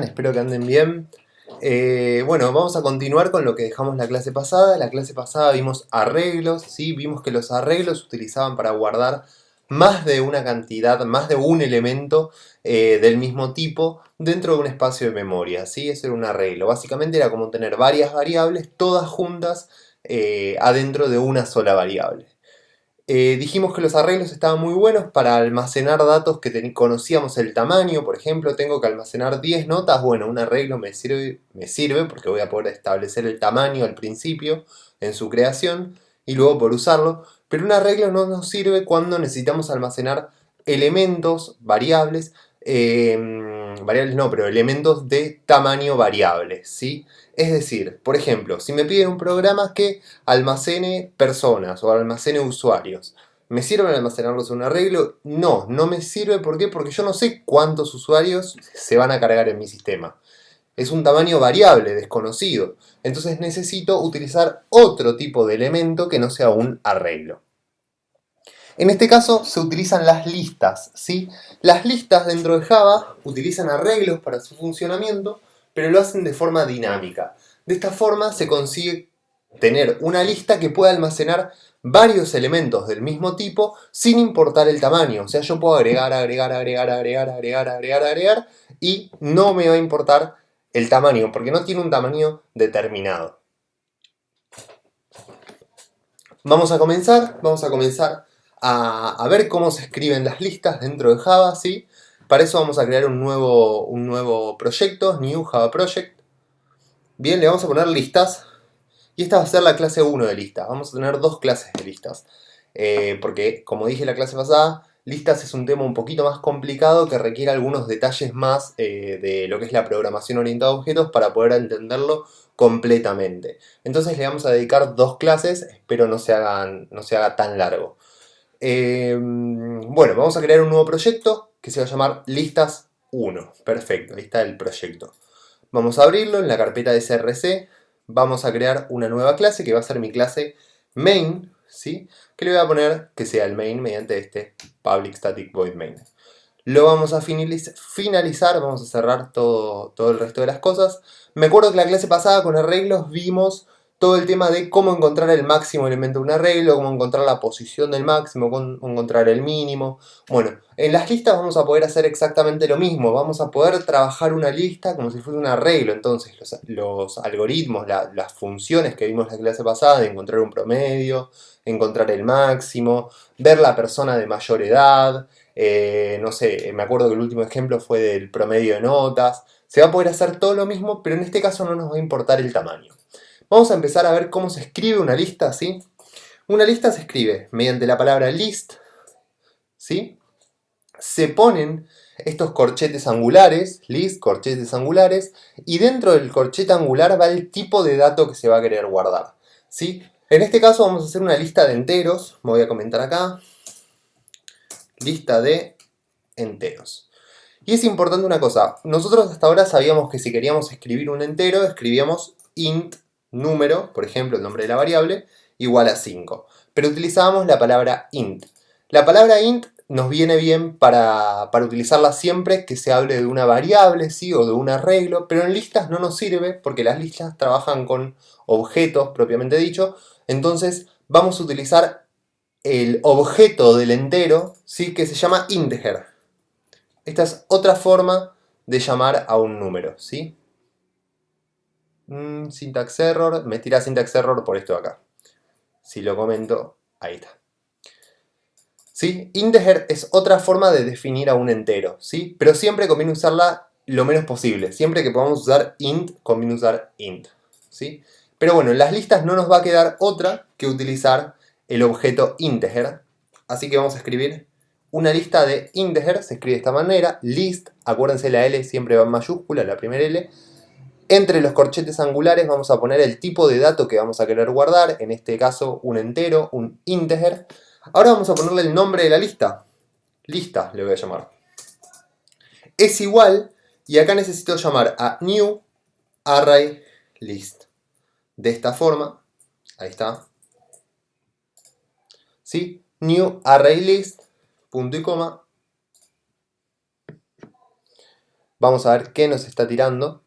Espero que anden bien. Bueno, vamos a continuar con lo que dejamos la clase pasada. La clase pasada vimos arreglos, ¿sí? Vimos que los arreglos se utilizaban para guardar más de una cantidad, más de un elemento del mismo tipo dentro de un espacio de memoria, ¿sí? Eso era un arreglo. Básicamente era como tener varias variables todas juntas adentro de una sola variable. Dijimos que los arreglos estaban muy buenos para almacenar datos que conocíamos el tamaño. Por ejemplo, tengo que almacenar 10 notas. Bueno, un arreglo me sirve porque voy a poder establecer el tamaño al principio en su creación y luego por usarlo. Pero un arreglo no nos sirve cuando necesitamos almacenar elementos, variables no, pero elementos de tamaño variable, ¿sí? Es decir, por ejemplo, si me piden un programa que almacene personas o almacene usuarios. ¿Me sirve almacenarlos en un arreglo? No, no me sirve. ¿Por qué? Porque yo no sé cuántos usuarios se van a cargar en mi sistema. Es un tamaño variable, desconocido. Entonces necesito utilizar otro tipo de elemento que no sea un arreglo. En este caso se utilizan las listas, ¿sí? Las listas dentro de Java utilizan arreglos para su funcionamiento, pero lo hacen de forma dinámica. De esta forma se consigue tener una lista que pueda almacenar varios elementos del mismo tipo sin importar el tamaño. O sea, yo puedo agregar y no me va a importar el tamaño, porque no tiene un tamaño determinado. Vamos a comenzar a ver cómo se escriben las listas dentro de Java, ¿sí? Para eso vamos a crear un nuevo proyecto, New Java Project. Bien, le vamos a poner listas. Y esta va a ser la clase 1 de listas. Vamos a tener dos clases de listas. Porque, como dije la clase pasada, listas es un tema un poquito más complicado que requiere algunos detalles más de lo que es la programación orientada a objetos para poder entenderlo completamente. Entonces le vamos a dedicar dos clases, espero no se haga tan largo. Bueno, vamos a crear un nuevo proyecto que se va a llamar listas 1. Perfecto, ahí está el proyecto. Vamos a abrirlo en la carpeta de src. Vamos a crear una nueva clase que va a ser mi clase main, ¿sí? Que le voy a poner que sea el main mediante este public static void main. Lo vamos a finalizar, vamos a cerrar todo el resto de las cosas. Me acuerdo que la clase pasada con arreglos vimos todo el tema de cómo encontrar el máximo elemento de un arreglo, cómo encontrar la posición del máximo, cómo encontrar el mínimo. Bueno, en las listas vamos a poder hacer exactamente lo mismo. Vamos a poder trabajar una lista como si fuera un arreglo. Entonces, los algoritmos, las funciones que vimos la clase pasada de encontrar un promedio, encontrar el máximo, ver la persona de mayor edad. No sé, me acuerdo que el último ejemplo fue del promedio de notas. Se va a poder hacer todo lo mismo, pero en este caso no nos va a importar el tamaño. Vamos a empezar a ver cómo se escribe una lista, ¿sí? Una lista se escribe mediante la palabra list, ¿sí? Se ponen estos corchetes angulares, list, corchetes angulares, y dentro del corchete angular va el tipo de dato que se va a querer guardar, ¿sí? En este caso vamos a hacer una lista de enteros, me voy a comentar acá, lista de enteros. Y es importante una cosa, nosotros hasta ahora sabíamos que si queríamos escribir un entero, escribíamos int número, por ejemplo el nombre de la variable, igual a 5. Pero utilizábamos la palabra int. La palabra int nos viene bien para utilizarla siempre que se hable de una variable, ¿sí? O de un arreglo, pero en listas no nos sirve porque las listas trabajan con objetos propiamente dicho, entonces vamos a utilizar el objeto del entero, ¿sí? Que se llama integer. Esta es otra forma de llamar a un número, ¿sí? Syntax error, me tira syntax error por esto de acá. Si lo comento, ahí está. ¿Sí? Integer es otra forma de definir a un entero, ¿sí? Pero siempre conviene usarla lo menos posible. Siempre que podamos usar int, conviene usar int, ¿sí? Pero bueno, en las listas no nos va a quedar otra que utilizar el objeto integer. Así que vamos a escribir una lista de integer, se escribe de esta manera, list, acuérdense la L siempre va en mayúscula, la primera L. Entre los corchetes angulares vamos a poner el tipo de dato que vamos a querer guardar, en este caso un entero, un integer. Ahora vamos a ponerle el nombre de la lista. Lista le voy a llamar. Es igual, y acá necesito llamar a new array list. De esta forma, ahí está. ¿Sí? New array list, punto y coma. Vamos a ver qué nos está tirando.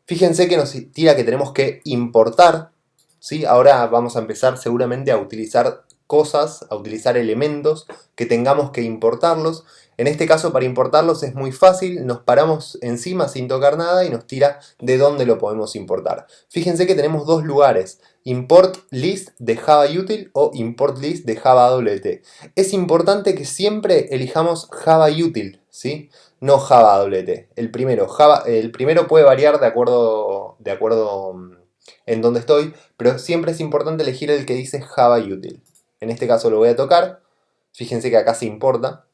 Fíjense que nos tira que tenemos que importar, ¿sí? Ahora vamos a empezar seguramente a utilizar cosas, a utilizar elementos que tengamos que importarlos. En este caso, para importarlos es muy fácil, nos paramos encima sin tocar nada y nos tira de dónde lo podemos importar. Fíjense que tenemos dos lugares, import list de Java Util o import list de Java WT. Es importante que siempre elijamos Java Util, ¿sí? No Java WT. El primero puede variar de acuerdo en dónde estoy, pero siempre es importante elegir el que dice Java Util. En este caso lo voy a tocar. Fíjense que acá se importa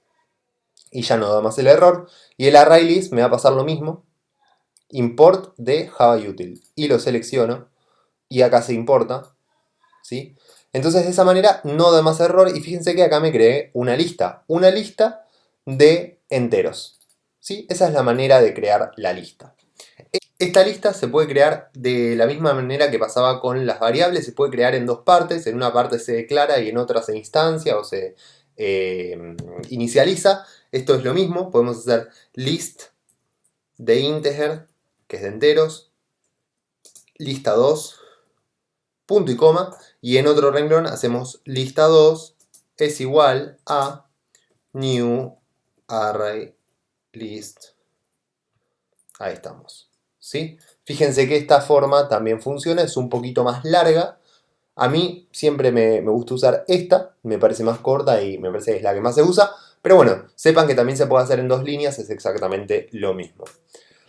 y ya no da más el error. Y el array list me va a pasar lo mismo. Import de Java Util. Y lo selecciono y acá se importa, ¿sí? Entonces de esa manera no da más error y fíjense que acá me creé una lista de enteros, ¿sí? Esa es la manera de crear la lista. Esta lista se puede crear de la misma manera que pasaba con las variables, se puede crear en dos partes, en una parte se declara y en otra se instancia o se inicializa. Esto es lo mismo, podemos hacer list de integer, que es de enteros, lista 2, punto y coma, y en otro renglón hacemos lista 2 es igual a new array list. Ahí estamos, ¿sí? Fíjense que esta forma también funciona, es un poquito más larga. A mí siempre me gusta usar esta, me parece más corta y me parece que es la que más se usa. Pero bueno, sepan que también se puede hacer en dos líneas, es exactamente lo mismo.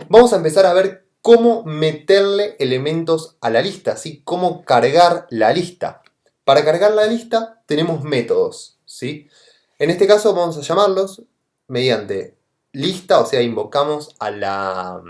Vamos a empezar a ver cómo meterle elementos a la lista, ¿sí? Cómo cargar la lista. Para cargar la lista tenemos métodos, ¿sí? En este caso vamos a llamarlos mediante lista, o sea, invocamos a la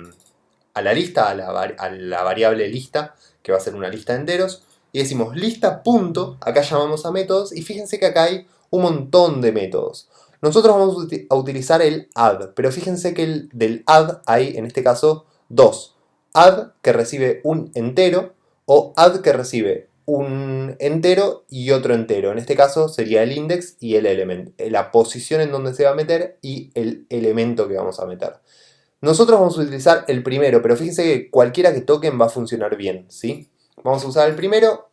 lista, a la variable lista, que va a ser una lista de enteros, y decimos lista punto, acá llamamos a métodos, y fíjense que acá hay un montón de métodos. Nosotros vamos a utilizar el add, pero fíjense que del add hay, en este caso, dos. Add que recibe un entero, o add que recibe un entero y otro entero. En este caso sería el index y el element, la posición en donde se va a meter y el elemento que vamos a meter. Nosotros vamos a utilizar el primero, pero fíjense que cualquiera que toquen va a funcionar bien, ¿sí? Vamos a usar el primero,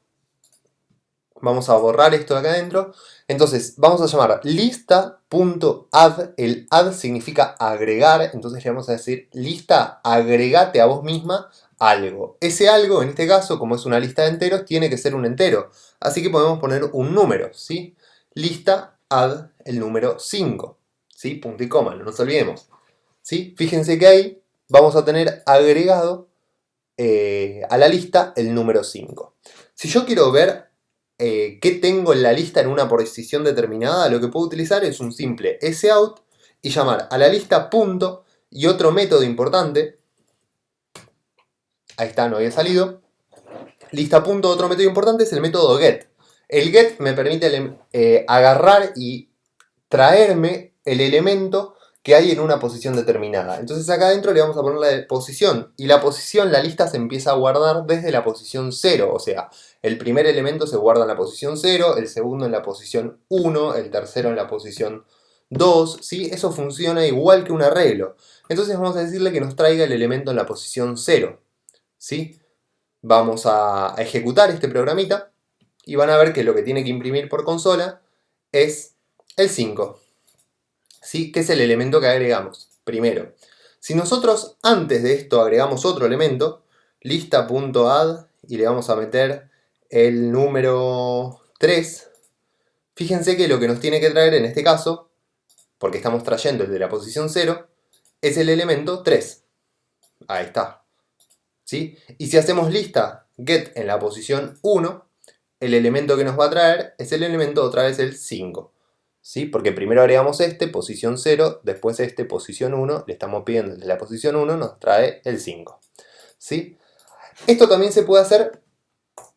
vamos a borrar esto de acá adentro. Entonces vamos a llamar lista.add, el add significa agregar, entonces le vamos a decir lista, agregate a vos misma algo. Ese algo, en este caso, como es una lista de enteros, tiene que ser un entero. Así que podemos poner un número, ¿sí? Lista, add, el número 5, ¿sí? Punto y coma, no nos olvidemos. ¿Sí? Fíjense que ahí vamos a tener agregado a la lista el número 5. Si yo quiero ver qué tengo en la lista en una posición determinada, lo que puedo utilizar es un simple sout y llamar a la lista punto y otro método importante. Ahí está, no había salido. Lista punto, otro método importante es el método get. El get me permite agarrar y traerme el elemento que hay en una posición determinada. Entonces acá adentro le vamos a poner la posición. Y la posición, la lista se empieza a guardar desde la posición 0. O sea, el primer elemento se guarda en la posición 0, el segundo en la posición 1, el tercero en la posición 2. ¿Sí? Eso funciona igual que un arreglo. Entonces vamos a decirle que nos traiga el elemento en la posición 0. ¿Sí? Vamos a ejecutar este programita. Y van a ver que lo que tiene que imprimir por consola es el 5. ¿Sí? Que es el elemento que agregamos. Primero, si nosotros antes de esto agregamos otro elemento, lista.add, y le vamos a meter el número 3, fíjense que lo que nos tiene que traer en este caso, porque estamos trayendo el de la posición 0, es el elemento 3. Ahí está. ¿Sí? Y si hacemos lista get en la posición 1, el elemento que nos va a traer es el elemento otra vez el 5. ¿Sí? Porque primero agregamos este, posición 0, después este, posición 1, le estamos pidiendo desde la posición 1, nos trae el 5. ¿Sí? Esto también se puede hacer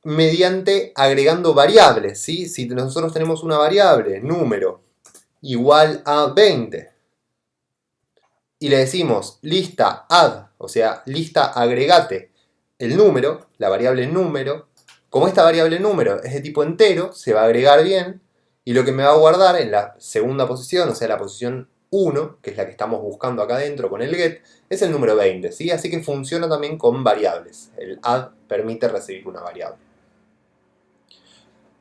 mediante agregando variables, ¿sí? Si nosotros tenemos una variable, número, igual a 20, y le decimos lista add, o sea, lista agregate el número, la variable número, como esta variable número es de tipo entero, se va a agregar bien, y lo que me va a guardar en la segunda posición, o sea, la posición 1, que es la que estamos buscando acá adentro con el get, es el número 20, ¿sí? Así que funciona también con variables. El add permite recibir una variable.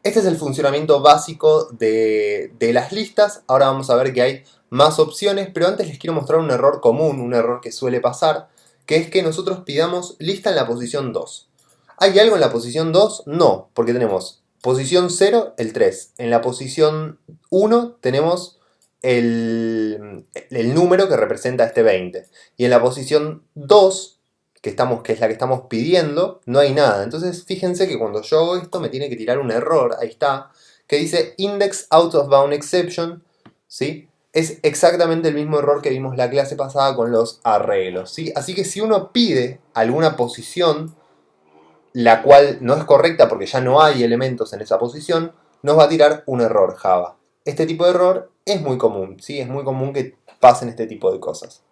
Este es el funcionamiento básico de las listas. Ahora vamos a ver que hay más opciones, pero antes les quiero mostrar un error común, un error que suele pasar, que es que nosotros pidamos lista en la posición 2. ¿Hay algo en la posición 2? No, porque tenemos posición 0, el 3. En la posición 1 tenemos el número que representa este 20. Y en la posición 2, que es la que estamos pidiendo, no hay nada. Entonces fíjense que cuando yo hago esto me tiene que tirar un error, ahí está, que dice index out of bound exception, ¿sí? Es exactamente el mismo error que vimos la clase pasada con los arreglos, ¿sí? Así que si uno pide alguna posición, la cual no es correcta porque ya no hay elementos en esa posición, nos va a tirar un error Java. Este tipo de error es muy común, ¿sí? Es muy común que pasen este tipo de cosas.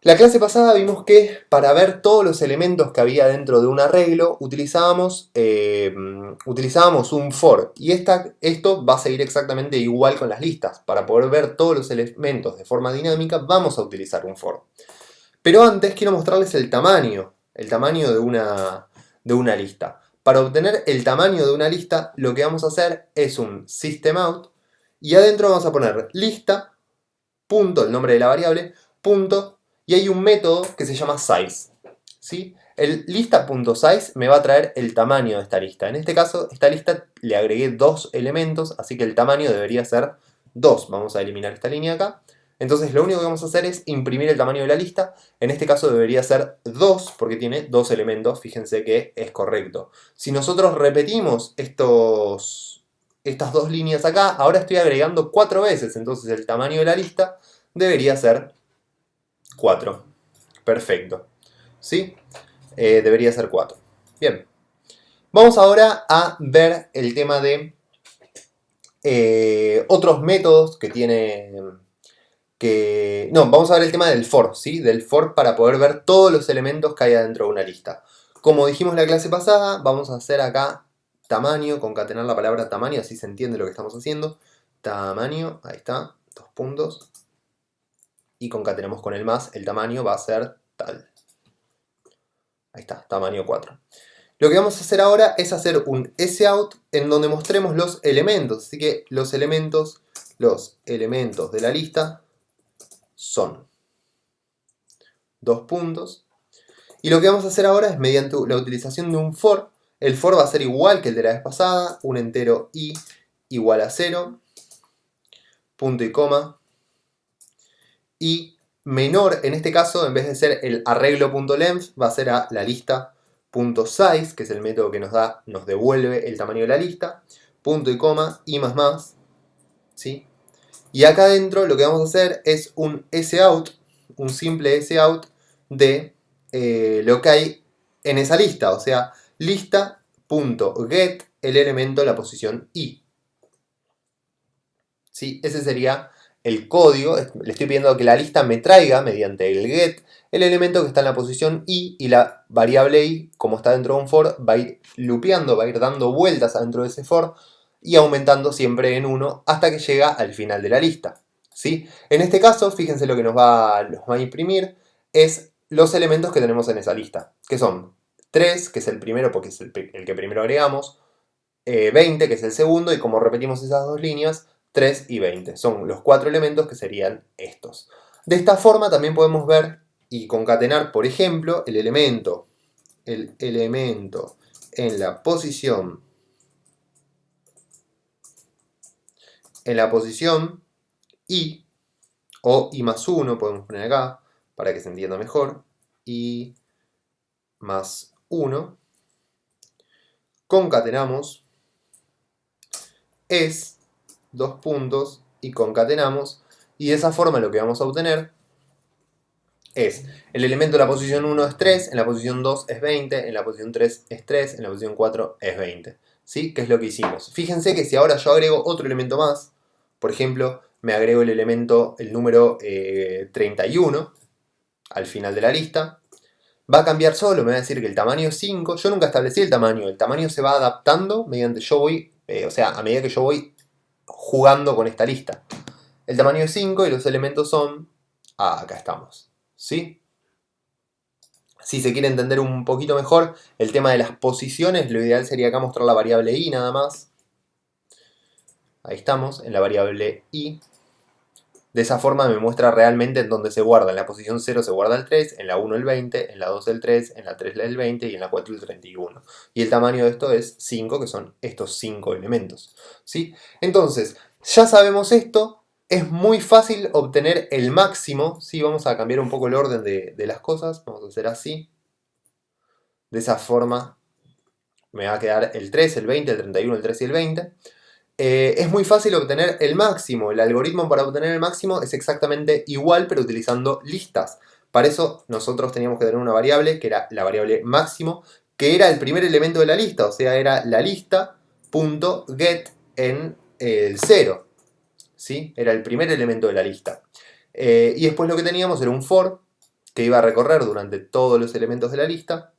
La clase pasada vimos que para ver todos los elementos que había dentro de un arreglo utilizábamos un for. Y esto va a seguir exactamente igual con las listas. Para poder ver todos los elementos de forma dinámica vamos a utilizar un for. Pero antes quiero mostrarles el tamaño de una lista. Para obtener el tamaño de una lista lo que vamos a hacer es un systemout y adentro vamos a poner lista, punto, el nombre de la variable, punto, y hay un método que se llama size, ¿sí? El lista.size me va a traer el tamaño de esta lista. En este caso, esta lista le agregué 2 elementos, así que el tamaño debería ser 2. Vamos a eliminar esta línea acá. Entonces lo único que vamos a hacer es imprimir el tamaño de la lista. En este caso debería ser 2 porque tiene 2 elementos. Fíjense que es correcto. Si nosotros repetimos estas 2 líneas acá, ahora estoy agregando 4 veces. Entonces el tamaño de la lista debería ser 4. Perfecto. ¿Sí? Debería ser 4. Bien. Vamos ahora a ver el tema de otros métodos que tiene... No, vamos a ver el tema del for, ¿sí? Del for para poder ver todos los elementos que hay adentro de una lista. Como dijimos en la clase pasada, vamos a hacer acá tamaño, concatenar la palabra tamaño, así se entiende lo que estamos haciendo. Tamaño, ahí está, 2 puntos. Y concatenamos con el más, el tamaño va a ser tal. Ahí está, tamaño 4. Lo que vamos a hacer ahora es hacer un sout en donde mostremos los elementos. Así que los elementos de la lista son 2 puntos. Y lo que vamos a hacer ahora es mediante la utilización de un for. El for va a ser igual que el de la vez pasada, un entero i igual a 0, punto y coma. Y menor, en este caso, en vez de ser el arreglo.length, va a ser a la lista.size, que es el método que nos devuelve el tamaño de la lista, punto y coma, y más, ¿sí? Y acá adentro lo que vamos a hacer es un sout, un simple sout de lo que hay en esa lista, o sea, lista.get el elemento de la posición i. ¿Sí? Ese sería el código. Le estoy pidiendo que la lista me traiga mediante el get el elemento que está en la posición i, y la variable i, como está dentro de un for, va a ir loopeando, va a ir dando vueltas adentro de ese for y aumentando siempre en 1 hasta que llega al final de la lista, ¿sí? En este caso, fíjense lo que nos va a imprimir es los elementos que tenemos en esa lista, que son 3, que es el primero porque es el que primero agregamos, 20, que es el segundo, y como repetimos esas 2 líneas, 3 y 20. Son los 4 elementos que serían estos. De esta forma también podemos ver y concatenar, por ejemplo, el elemento en la posición i, o i más 1, podemos poner acá, para que se entienda mejor, i más 1, concatenamos, es 2 puntos, y concatenamos, y de esa forma lo que vamos a obtener es el elemento de la posición 1 es 3, en la posición 2 es 20, en la posición 3 es 3, en la posición 4 es 20. ¿Sí? ¿Qué es lo que hicimos? Fíjense que si ahora yo agrego otro elemento más, por ejemplo, me agrego el número 31 al final de la lista, va a cambiar solo, me va a decir que el tamaño es 5. Yo nunca establecí el tamaño se va adaptando mediante a medida que yo voy jugando con esta lista. El tamaño es 5 y los elementos son... acá estamos, ¿sí? Si se quiere entender un poquito mejor el tema de las posiciones, lo ideal sería acá mostrar la variable i nada más. Ahí estamos, en la variable i. De esa forma me muestra realmente en dónde se guarda. En la posición 0 se guarda el 3, en la 1 el 20, en la 2 el 3, en la 3 el 20 y en la 4 el 31. Y el tamaño de esto es 5, que son estos 5 elementos, ¿sí? Entonces, ya sabemos esto. Es muy fácil obtener el máximo, ¿sí? Vamos a cambiar un poco el orden de las cosas. Vamos a hacer así. De esa forma me va a quedar el 3, el 20, el 31, el 3 y el 20. Es muy fácil obtener el máximo. El algoritmo para obtener el máximo es exactamente igual, pero utilizando listas. Para eso nosotros teníamos que tener una variable, que era la variable máximo, que era el primer elemento de la lista, o sea, era la lista.get en el 0. ¿Sí? Era el primer elemento de la lista. Y después lo que teníamos era un for, que iba a recorrer durante todos los elementos de la lista.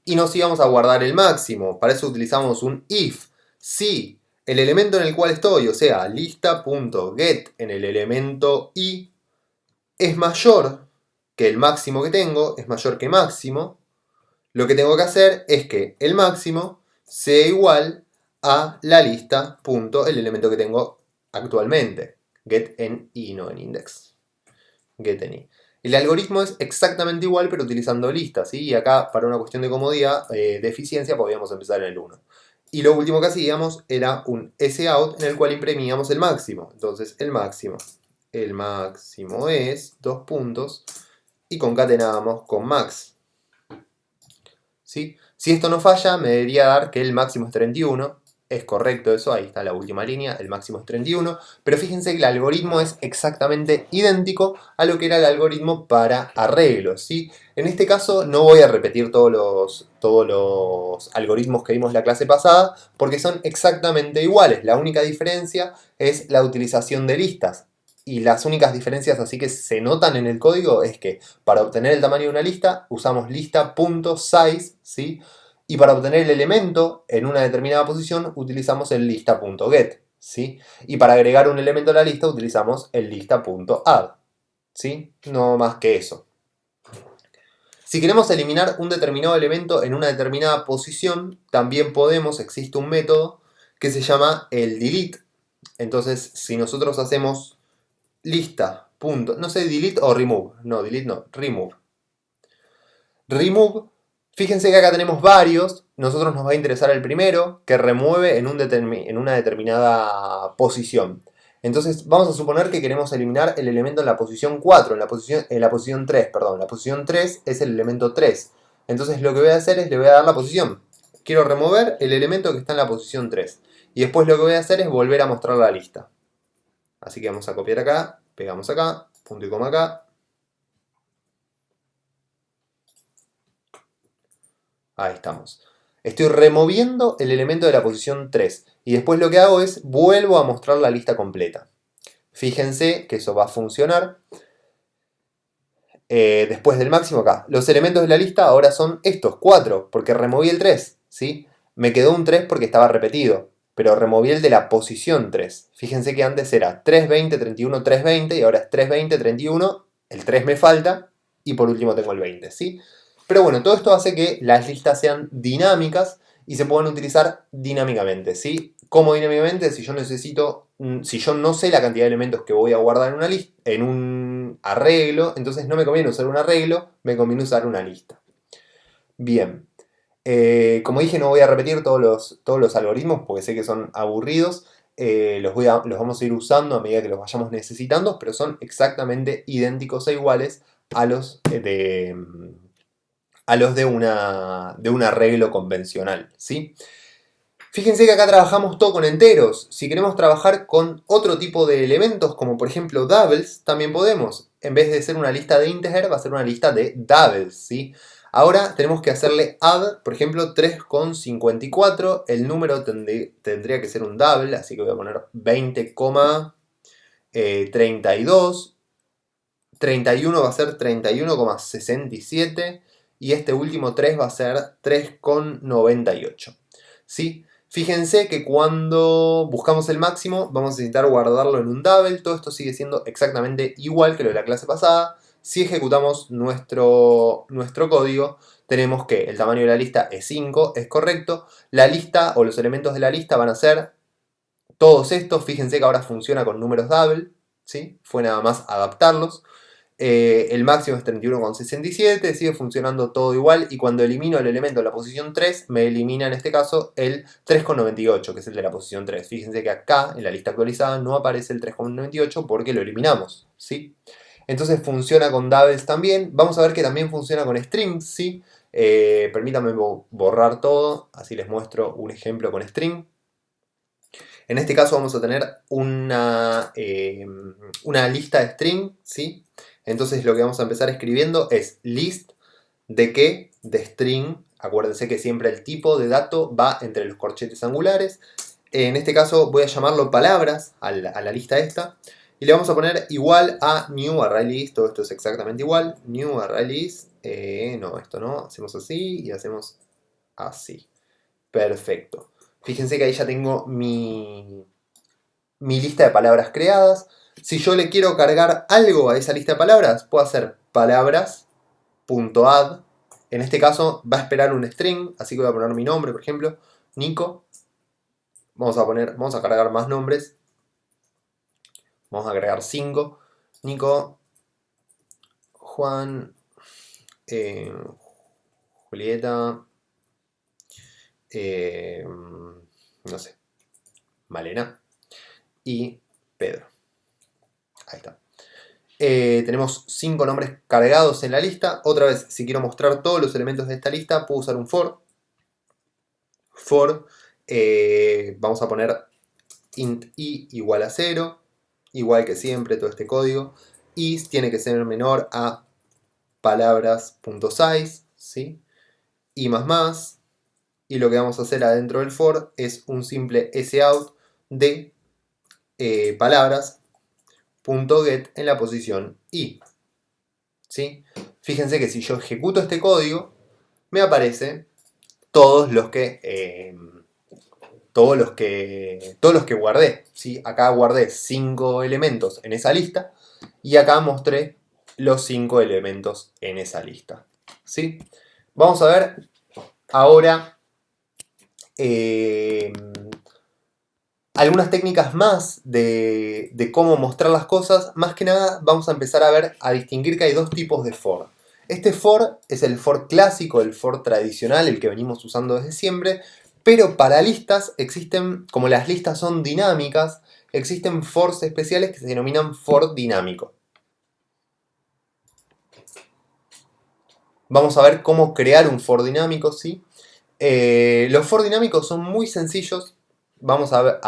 Y nos íbamos a guardar el máximo. Para eso utilizamos un if. Si el elemento en el cual estoy, o sea, lista.get en el elemento i, es mayor que el máximo que tengo, es mayor que máximo, lo que tengo que hacer es que el máximo sea igual a la lista, punto, el elemento que tengo actualmente. Get en i, no en index. Get en i. El algoritmo es exactamente igual, pero utilizando listas, ¿sí? Y acá, para una cuestión de comodidad, de eficiencia, podíamos empezar en el 1. Y lo último que hacíamos era un sout en el cual imprimíamos el máximo. Entonces, el máximo es, dos puntos, y concatenábamos con max. ¿Sí? Si esto no falla, me debería dar que el máximo es 31. Es correcto eso, ahí está la última línea, el máximo es 31. Pero fíjense que el algoritmo es exactamente idéntico a lo que era el algoritmo para arreglos, ¿sí? En este caso no voy a repetir todos los algoritmos que vimos la clase pasada, porque son exactamente iguales. La única diferencia es la utilización de listas. Y las únicas diferencias así que se notan en el código es que para obtener el tamaño de una lista usamos lista.size, ¿sí? Y para obtener el elemento en una determinada posición utilizamos el lista.get, ¿sí? Y para agregar un elemento a la lista utilizamos el lista.add, ¿sí? No más que eso. Si queremos eliminar un determinado elemento en una determinada posición, también podemos, existe un método que se llama el delete. Entonces, si nosotros hacemos lista, punto, no sé, delete o remove, no, delete no, remove. Remove, fíjense que acá tenemos varios, nosotros nos va a interesar el primero, que remueve en una determinada posición. Entonces vamos a suponer que queremos eliminar el elemento en la posición 4, en la posición 3, perdón. La posición 3 es el elemento 3. Entonces lo que voy a hacer es le voy a dar la posición. Quiero remover el elemento que está en la posición 3. Y después lo que voy a hacer es volver a mostrar la lista. Así que vamos a copiar acá, pegamos acá, punto y coma acá. Ahí estamos. Estoy removiendo el elemento de la posición 3. Y después lo que hago es vuelvo a mostrar la lista completa. Fíjense que eso va a funcionar. Después del máximo acá. Los elementos de la lista ahora son estos, 4, porque removí el 3, ¿sí? Me quedó un 3 porque estaba repetido, pero removí el de la posición 3. Fíjense que antes era 3, 20, 31, 3, 20 y ahora es 3, 20, 31, el 3 me falta y por último tengo el 20, ¿sí? Pero bueno, todo esto hace que las listas sean dinámicas y se puedan utilizar dinámicamente, ¿sí? ¿Cómo dinámicamente? Si yo no sé la cantidad de elementos que voy a guardar en una lista, en un arreglo, entonces no me conviene usar un arreglo, me conviene usar una lista. Bien, como dije, no voy a repetir todos los algoritmos porque sé que son aburridos. Los vamos a ir usando a medida que los vayamos necesitando, pero son exactamente idénticos e iguales a los de un arreglo convencional, ¿sí? Fíjense que acá trabajamos todo con enteros. Si queremos trabajar con otro tipo de elementos, como por ejemplo doubles, también podemos. En vez de ser una lista de integer, va a ser una lista de doubles, ¿sí? Ahora tenemos que hacerle add, por ejemplo, 3,54. El número tendría que ser un double, así que voy a poner 20,32. 31 va a ser 31,67. Y este último 3 va a ser 3,98. ¿Sí? Fíjense que cuando buscamos el máximo vamos a necesitar guardarlo en un double. Todo esto sigue siendo exactamente igual que lo de la clase pasada. Si ejecutamos nuestro código, tenemos que el tamaño de la lista es 5, es correcto. La lista o los elementos de la lista van a ser todos estos. Fíjense que ahora funciona con números double, ¿sí? Fue nada más adaptarlos. El máximo es 31,67, sigue funcionando todo igual, y cuando elimino el elemento de la posición 3, me elimina en este caso el 3,98, que es el de la posición 3. Fíjense que acá, en la lista actualizada, no aparece el 3,98 porque lo eliminamos, ¿sí? Entonces funciona con doubles también. Vamos a ver que también funciona con strings, ¿sí? Permítanme borrar todo, así les muestro un ejemplo con string. En este caso vamos a tener una lista de string, ¿sí? Entonces lo que vamos a empezar escribiendo es list de qué, de string. Acuérdense que siempre el tipo de dato va entre los corchetes angulares. En este caso voy a llamarlo palabras a la lista esta. Y le vamos a poner igual a new array list. Todo esto es exactamente igual. New array list. No, esto no. Hacemos así y hacemos así. Perfecto. Fíjense que ahí ya tengo mi lista de palabras creadas. Si yo le quiero cargar algo a esa lista de palabras, puedo hacer palabras.add. En este caso va a esperar un string, así que voy a poner mi nombre, por ejemplo, Nico. Vamos a cargar más nombres. Vamos a agregar 5. Nico, Juan, Julieta, no sé, Malena y Pedro. Ahí está. Tenemos 5 nombres cargados en la lista. Otra vez, si quiero mostrar todos los elementos de esta lista, puedo usar un for. For, vamos a poner int i igual a 0, igual que siempre todo este código. Y tiene que ser menor a palabras.size, ¿sí? Y más. Y lo que vamos a hacer adentro del for es un simple sout de palabras.get en la posición i, ¿sí? Fíjense que si yo ejecuto este código, me aparece todos los que guardé, ¿sí? Acá guardé 5 elementos en esa lista y acá mostré los 5 elementos en esa lista, ¿sí? Vamos a ver ahora algunas técnicas más de cómo mostrar las cosas. Más que nada vamos a empezar a distinguir que hay dos tipos de for. Este for es el for clásico, el for tradicional, el que venimos usando desde siempre. Pero para listas existen, como las listas son dinámicas, existen fors especiales que se denominan for dinámico. Vamos a ver cómo crear un for dinámico, ¿sí? Los for dinámicos son muy sencillos. Vamos a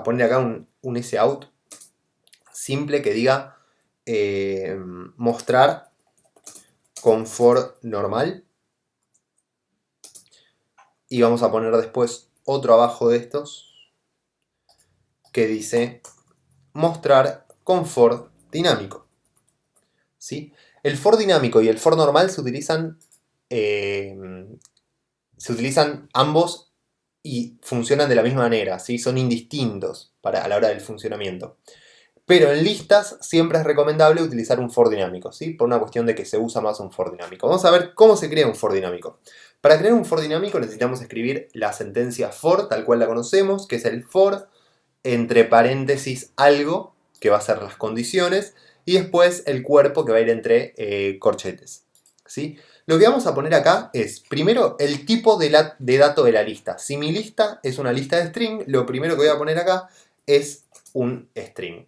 poner acá un sout simple que diga mostrar con for normal. Y vamos a poner después otro abajo de estos que dice mostrar con for dinámico, ¿sí? El for dinámico y el for normal se utilizan ambos y funcionan de la misma manera, ¿sí? Son indistintos a la hora del funcionamiento. Pero en listas siempre es recomendable utilizar un for dinámico, ¿sí? Por una cuestión de que se usa más un for dinámico. Vamos a ver cómo se crea un for dinámico. Para crear un for dinámico necesitamos escribir la sentencia for, tal cual la conocemos, que es el for, entre paréntesis algo, que va a ser las condiciones, y después el cuerpo que va a ir entre corchetes, ¿sí? Lo que vamos a poner acá es, primero, el tipo de dato de la lista. Si mi lista es una lista de string, lo primero que voy a poner acá es un string.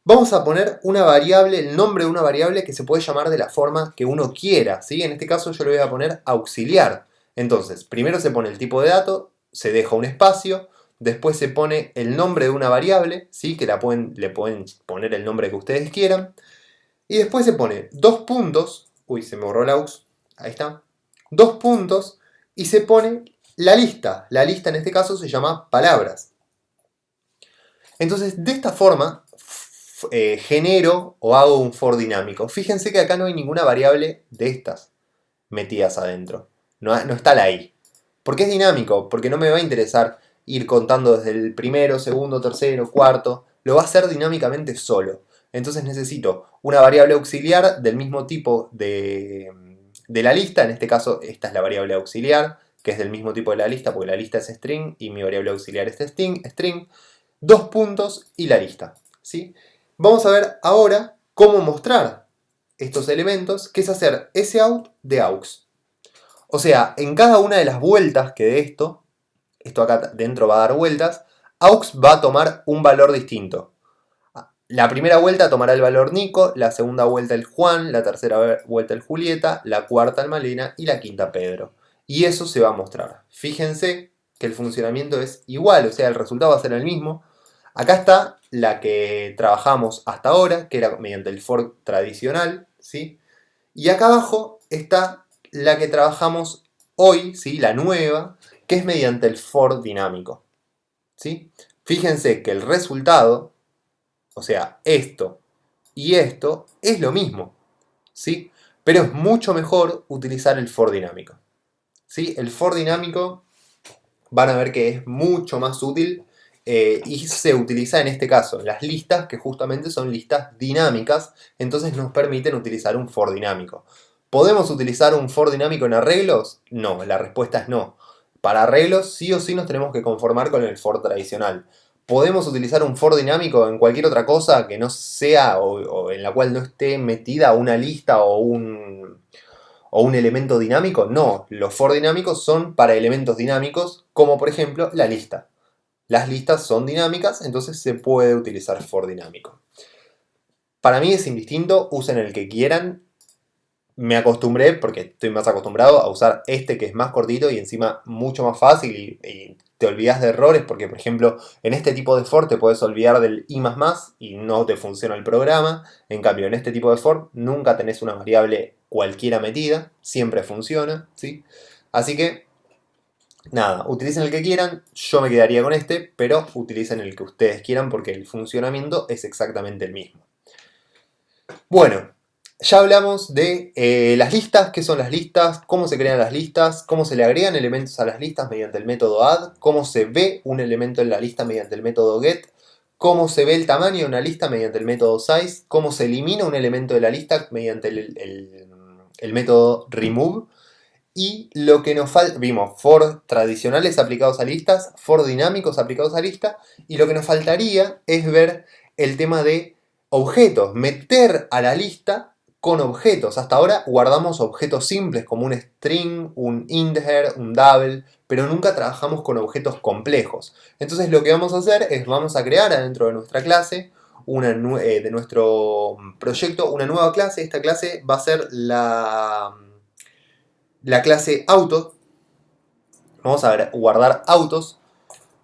Vamos a poner una variable, el nombre de una variable que se puede llamar de la forma que uno quiera, ¿sí? En este caso yo le voy a poner auxiliar. Entonces, primero se pone el tipo de dato, se deja un espacio, después se pone el nombre de una variable, ¿sí? Que le pueden poner el nombre que ustedes quieran. Y después se pone dos puntos, uy, se me borró la aux, ahí está, dos puntos, y se pone la lista. La lista en este caso se llama palabras. Entonces, de esta forma, genero o hago un for dinámico. Fíjense que acá no hay ninguna variable de estas metidas adentro. No está la i. ¿Por qué es dinámico? Porque no me va a interesar ir contando desde el primero, segundo, tercero, cuarto. Lo va a hacer dinámicamente solo. Entonces necesito una variable auxiliar del mismo tipo de la lista. En este caso, esta es la variable auxiliar, que es del mismo tipo de la lista, porque la lista es string y mi variable auxiliar es string. Dos puntos y la lista. ¿Sí? Vamos a ver ahora cómo mostrar estos elementos, que es hacer sout de aux. O sea, en cada una de las vueltas que de esto acá dentro va a dar vueltas, aux va a tomar un valor distinto. La primera vuelta tomará el valor Nico, la segunda vuelta el Juan, la tercera vuelta el Julieta, la cuarta el Malena y la quinta Pedro. Y eso se va a mostrar. Fíjense que el funcionamiento es igual, o sea, el resultado va a ser el mismo. Acá está la que trabajamos hasta ahora, que era mediante el for tradicional, ¿sí? Y acá abajo está la que trabajamos hoy, ¿sí? La nueva, que es mediante el for dinámico, ¿sí? Fíjense que el resultado, o sea, esto y esto, es lo mismo, ¿sí? Pero es mucho mejor utilizar el for dinámico, ¿sí? El for dinámico van a ver que es mucho más útil y se utiliza en este caso en las listas, que justamente son listas dinámicas, entonces nos permiten utilizar un for dinámico. ¿Podemos utilizar un for dinámico en arreglos? No, la respuesta es no. Para arreglos sí o sí nos tenemos que conformar con el for tradicional. ¿Podemos utilizar un for dinámico en cualquier otra cosa que no sea o en la cual no esté metida una lista o un elemento dinámico? No, los for dinámicos son para elementos dinámicos, como por ejemplo la lista. Las listas son dinámicas, entonces se puede utilizar for dinámico. Para mí es indistinto, usen el que quieran. Me acostumbré, porque estoy más acostumbrado a usar este que es más cortito y encima mucho más fácil y te olvidas de errores, porque por ejemplo en este tipo de for te puedes olvidar del i++ y no te funciona el programa. En cambio en este tipo de for nunca tenés una variable cualquiera metida, siempre funciona, ¿sí? Así que nada, utilicen el que quieran, yo me quedaría con este, pero utilicen el que ustedes quieran porque el funcionamiento es exactamente el mismo. Bueno, ya hablamos de las listas, qué son las listas, cómo se crean las listas, cómo se le agregan elementos a las listas mediante el método add, cómo se ve un elemento en la lista mediante el método get, cómo se ve el tamaño de una lista mediante el método size, cómo se elimina un elemento de la lista mediante el método remove. Y lo que nos falta, vimos for tradicionales aplicados a listas, for dinámicos aplicados a listas, y lo que nos faltaría es ver el tema de objetos, meter a la lista con objetos. Hasta ahora guardamos objetos simples como un string, un integer, un double, pero nunca trabajamos con objetos complejos. Entonces lo que vamos a hacer es vamos a crear adentro de nuestra clase, de nuestro proyecto, una nueva clase. Esta clase va a ser la clase auto. Vamos a ver, guardar autos.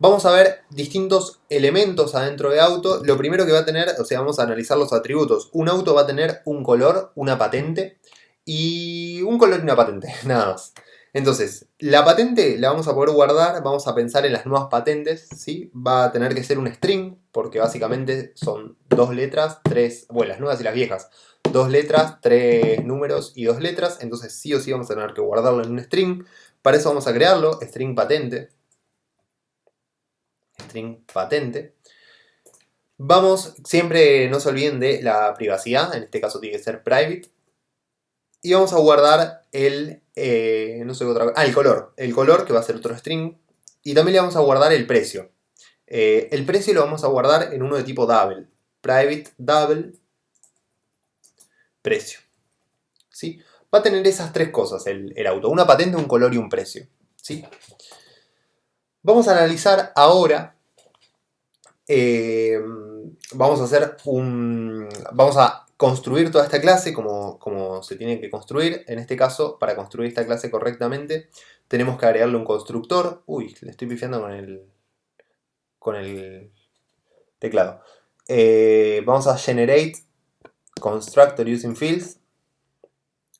Vamos a ver distintos elementos adentro de auto. Lo primero que va a tener, o sea, vamos a analizar los atributos. Un auto va a tener un color, una patente y un color y una patente, nada más. Entonces, la patente la vamos a poder guardar, vamos a pensar en las nuevas patentes, ¿sí? Va a tener que ser un string, porque básicamente son dos letras, tres, bueno, las nuevas y las viejas, dos letras, tres números y dos letras, entonces sí o sí vamos a tener que guardarlo en un string. Para eso vamos a crearlo, string patente. String patente. Vamos, siempre no se olviden de la privacidad, en este caso tiene que ser private. Y vamos a guardar el, no sé qué otra cosa, el color que va a ser otro string. Y también le vamos a guardar el precio. El precio lo vamos a guardar en uno de tipo double, private double precio. ¿Sí? Va a tener esas tres cosas el auto, una patente, un color y un precio. ¿Sí? Vamos a analizar ahora. Vamos a hacer vamos a construir toda esta clase como se tiene que construir. En este caso, para construir esta clase correctamente, tenemos que agregarle un constructor. Uy, le estoy pifiando con el teclado. Vamos a generate constructor using fields.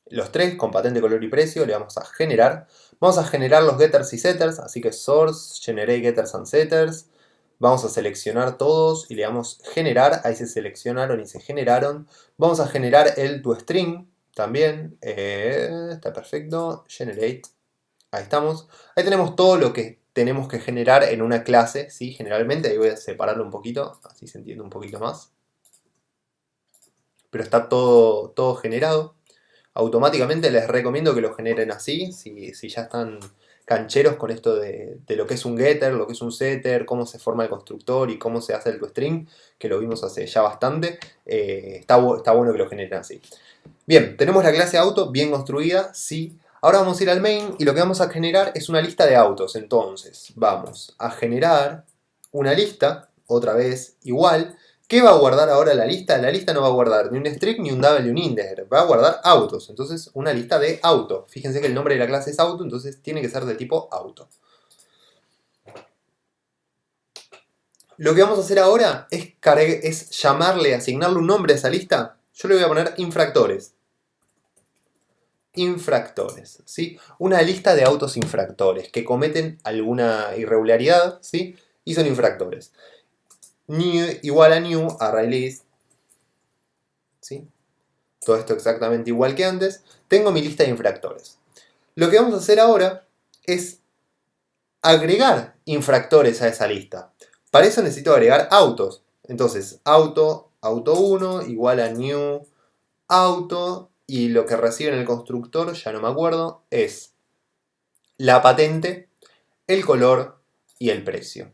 Los tres, con patente, color y precio, le vamos a generar. Vamos a generar los getters y setters, así que source, generate getters and setters. Vamos a seleccionar todos y le damos generar, ahí se seleccionaron y se generaron. Vamos a generar el toString también, está perfecto, generate Ahí estamos. Ahí tenemos todo lo que tenemos que generar en una clase, ¿sí? Generalmente, ahí voy a separarlo un poquito, así se entiende un poquito más. Pero está todo generado. Automáticamente les recomiendo que lo generen así, si ya están cancheros con esto de lo que es un getter, lo que es un setter, cómo se forma el constructor y cómo se hace el toString, que lo vimos hace ya bastante, está bueno que lo generen así. Bien, tenemos la clase auto bien construida, sí. Ahora vamos a ir al main y lo que vamos a generar es una lista de autos. Entonces, vamos a generar una lista, otra vez igual. ¿Qué va a guardar ahora la lista? La lista no va a guardar ni un string, ni un double, ni un integer. Va a guardar autos. Entonces, una lista de auto. Fíjense que el nombre de la clase es auto, entonces tiene que ser de tipo auto. Lo que vamos a hacer ahora es llamarle, asignarle un nombre a esa lista. Yo le voy a poner infractores. Infractores, ¿sí? Una lista de autos infractores que cometen alguna irregularidad, ¿sí? Y son infractores. New igual a new ArrayList, ¿sí? Todo esto exactamente igual que antes. Tengo mi lista de infractores. Lo que vamos a hacer ahora es agregar infractores a esa lista. Para eso necesito agregar autos. Entonces, auto 1 igual a new auto. Y lo que recibe en el constructor, ya no me acuerdo, es la patente, el color y el precio.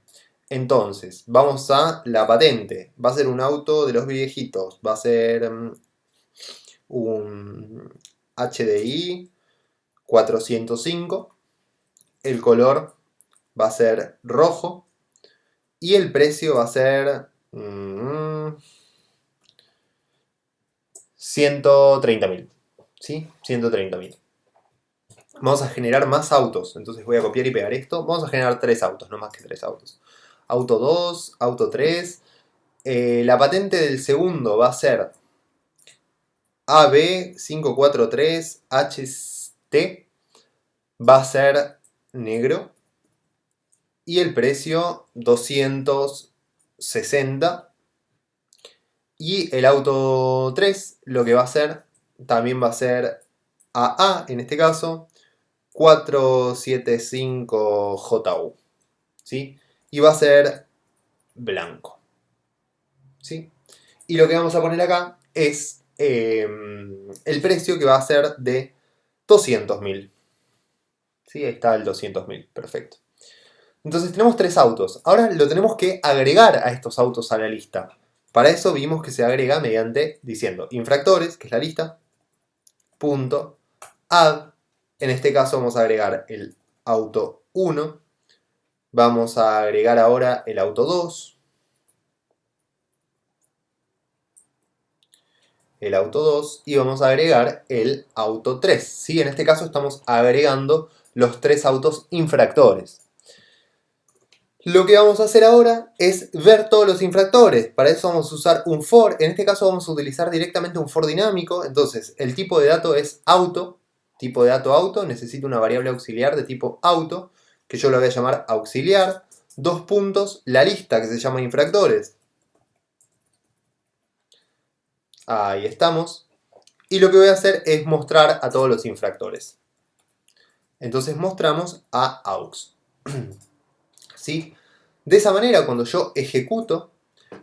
Entonces, vamos a la patente. Va a ser un auto de los viejitos. Va a ser un HDI 405. El color va a ser rojo. Y el precio va a ser 130.000. ¿Sí? 130.000. Vamos a generar más autos. Entonces voy a copiar y pegar esto. Vamos a generar 3 autos, no más que 3 autos. Auto 2, auto 3. La patente del segundo va a ser AB543HT. Va a ser negro. Y el precio 260. Y el auto 3 lo que va a ser, también va a ser AA en este caso. 475JU, ¿sí? Y va a ser blanco, ¿sí? Y lo que vamos a poner acá es el precio que va a ser de 200.000, ¿sí? Ahí está el 200.000, perfecto. Entonces tenemos 3 autos. Ahora lo tenemos que agregar a estos autos a la lista. Para eso vimos que se agrega mediante diciendo infractores, que es la lista, punto, add. En este caso vamos a agregar el auto 1. Vamos a agregar ahora el auto 2. El auto 2. Y vamos a agregar el auto 3. ¿Sí? En este caso estamos agregando los 3 autos infractores. Lo que vamos a hacer ahora es ver todos los infractores. Para eso vamos a usar un for. En este caso vamos a utilizar directamente un for dinámico. Entonces el tipo de dato es auto. Tipo de dato auto. Necesito una variable auxiliar de tipo auto, que yo lo voy a llamar auxiliar. 2 puntos. La lista que se llama infractores. Ahí estamos. Y lo que voy a hacer es mostrar a todos los infractores. Entonces mostramos a aux. ¿Sí? De esa manera, cuando yo ejecuto,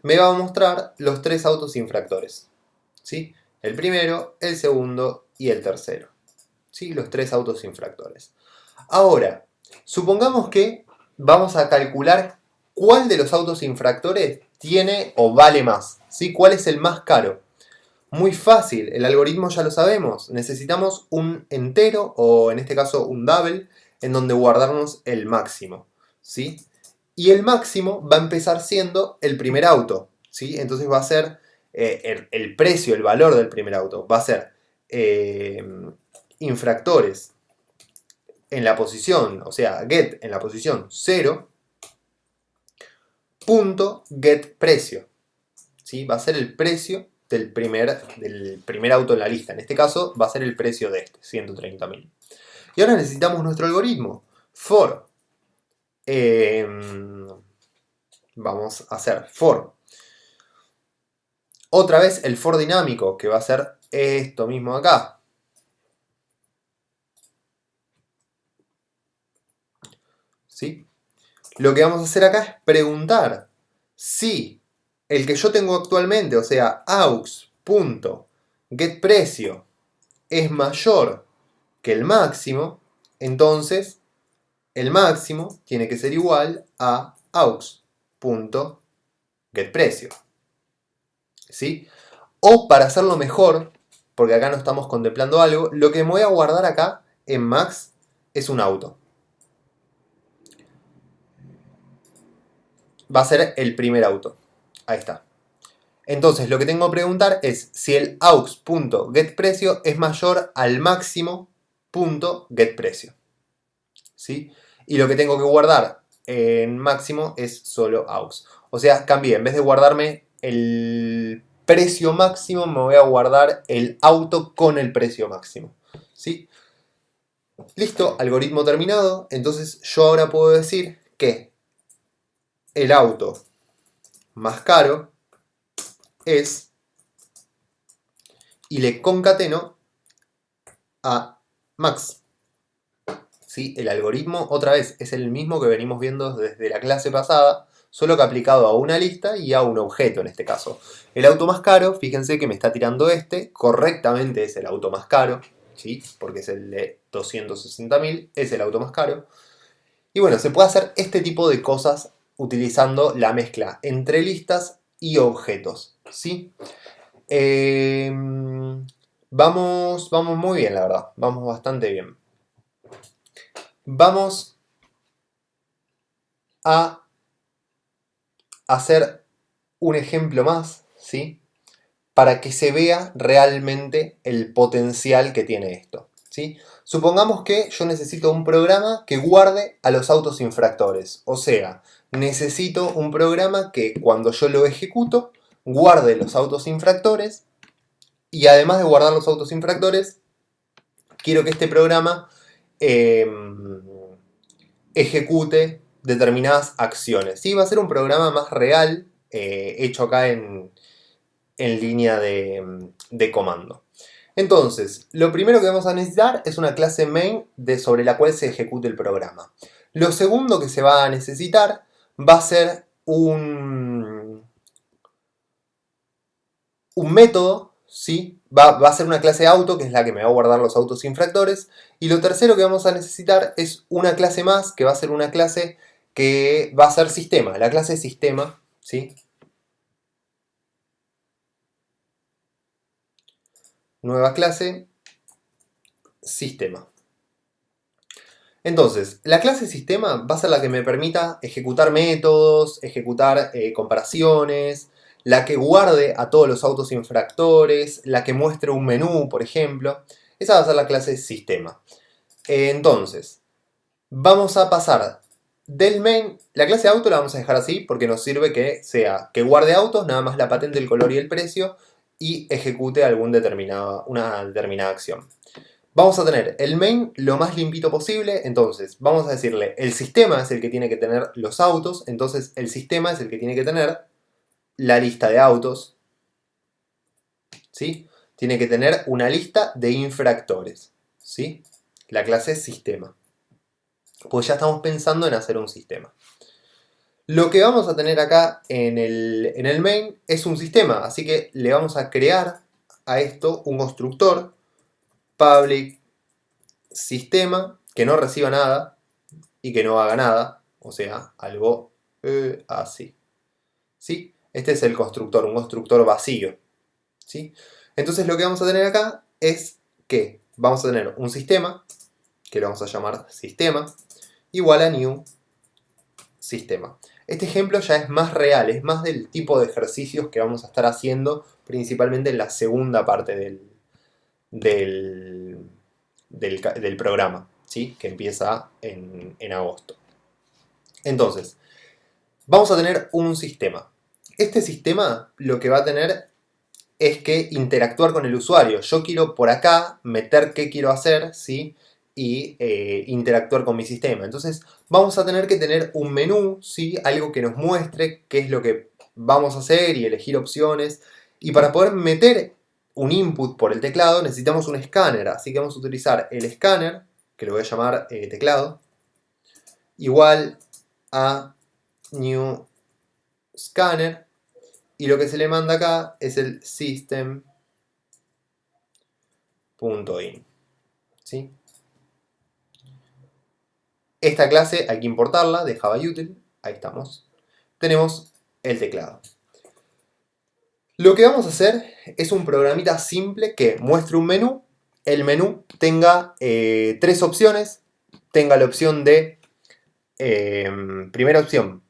me va a mostrar los 3 autos infractores. ¿Sí? El primero, el segundo y el tercero. ¿Sí? Los 3 autos infractores. Ahora, supongamos que vamos a calcular cuál de los autos infractores tiene o vale más. ¿Sí? ¿Cuál es el más caro? Muy fácil, el algoritmo ya lo sabemos. Necesitamos un entero, o en este caso un double, en donde guardarnos el máximo, ¿sí? Y el máximo va a empezar siendo el primer auto, ¿sí? Entonces va a ser el precio, el valor del primer auto. Va a ser infractores en la posición, o sea, get en la posición 0, punto get precio, ¿sí? Va a ser el precio del primer auto en la lista. En este caso va a ser el precio de este, 130.000. Y ahora necesitamos nuestro algoritmo. For. Vamos a hacer for. Otra vez el for dinámico, que va a ser esto mismo acá. ¿sí? Lo que vamos a hacer acá es preguntar si el que yo tengo actualmente, o sea, aux.getPrecio es mayor que el máximo, entonces el máximo tiene que ser igual a aux.getPrecio, ¿sí? O para hacerlo mejor, porque acá no estamos contemplando algo, lo que me voy a guardar acá en max es un auto. Va a ser el primer auto. Ahí está. Entonces lo que tengo que preguntar es si el aux.getPrecio es mayor al máximo.getPrecio, ¿sí? Y lo que tengo que guardar en máximo es solo aux. O sea, cambié. En vez de guardarme el precio máximo, me voy a guardar el auto con el precio máximo, ¿sí? Listo, algoritmo terminado. Entonces yo ahora puedo decir que el auto más caro es, y le concateno a max. ¿Sí? El algoritmo, otra vez, es el mismo que venimos viendo desde la clase pasada, solo que aplicado a una lista y a un objeto en este caso. El auto más caro, fíjense que me está tirando correctamente es el auto más caro, ¿sí? Porque es el de 260.000, es el auto más caro. Y bueno, se puede hacer este tipo de cosas utilizando la mezcla entre listas y objetos, ¿sí? Vamos muy bien, la verdad. Vamos bastante bien. Vamos a hacer un ejemplo más, ¿sí? Para que se vea realmente el potencial que tiene esto, ¿sí? Supongamos que yo necesito un programa que guarde a los autos infractores. O sea, necesito un programa que cuando yo lo ejecuto, guarde los autos infractores. Y además de guardar los autos infractores, quiero que este programa ejecute determinadas acciones. ¿Sí? Va a ser un programa más real, hecho acá en línea de comando. Entonces, lo primero que vamos a necesitar es una clase main sobre la cual se ejecute el programa. Lo segundo que se va a necesitar va a ser un método, ¿sí? Va a ser una clase auto, que es la que me va a guardar los autos infractores. Y lo tercero que vamos a necesitar es una clase más, que va a ser una clase que va a ser sistema, la clase sistema, ¿sí? Nueva clase, sistema. Entonces, la clase sistema va a ser la que me permita ejecutar métodos, ejecutar comparaciones, la que guarde a todos los autos infractores, la que muestre un menú, por ejemplo. Esa va a ser la clase sistema. Entonces, vamos a pasar del main. La clase auto la vamos a dejar así porque nos sirve que guarde autos, nada más la patente, el color y el precio, y ejecute una determinada acción. Vamos a tener el main lo más limpito posible, entonces vamos a decirle el sistema es el que tiene que tener los autos, entonces el sistema es el que tiene que tener la lista de autos, ¿sí? Tiene que tener una lista de infractores, ¿sí? La clase sistema. Pues ya estamos pensando en hacer un sistema. Lo que vamos a tener acá en el main es un sistema, así que le vamos a crear a esto un constructor public sistema que no reciba nada y que no haga nada, o sea, algo así, ¿sí? Este es el constructor, un constructor vacío, ¿sí? Entonces lo que vamos a tener acá es que vamos a tener un sistema, que lo vamos a llamar sistema, igual a new sistema. Este ejemplo ya es más real, es más del tipo de ejercicios que vamos a estar haciendo principalmente en la segunda parte del programa, ¿sí? Que empieza en agosto. Entonces, vamos a tener un sistema. Este sistema lo que va a tener es que interactuar con el usuario. Yo quiero por acá meter qué quiero hacer, ¿sí? Y interactuar con mi sistema. Entonces vamos a tener que tener un menú, ¿sí? Algo que nos muestre qué es lo que vamos a hacer y elegir opciones. Y para poder meter un input por el teclado necesitamos un escáner. Así que vamos a utilizar el escáner, que lo voy a llamar teclado. igual a new scanner, y lo que se le manda acá es el system.in, ¿sí? Esta clase hay que importarla de JavaUtil, ahí estamos. Tenemos el teclado. Lo que vamos a hacer es un programita simple que muestre un menú. El menú tenga tres opciones. Tenga la opción de, primera opción,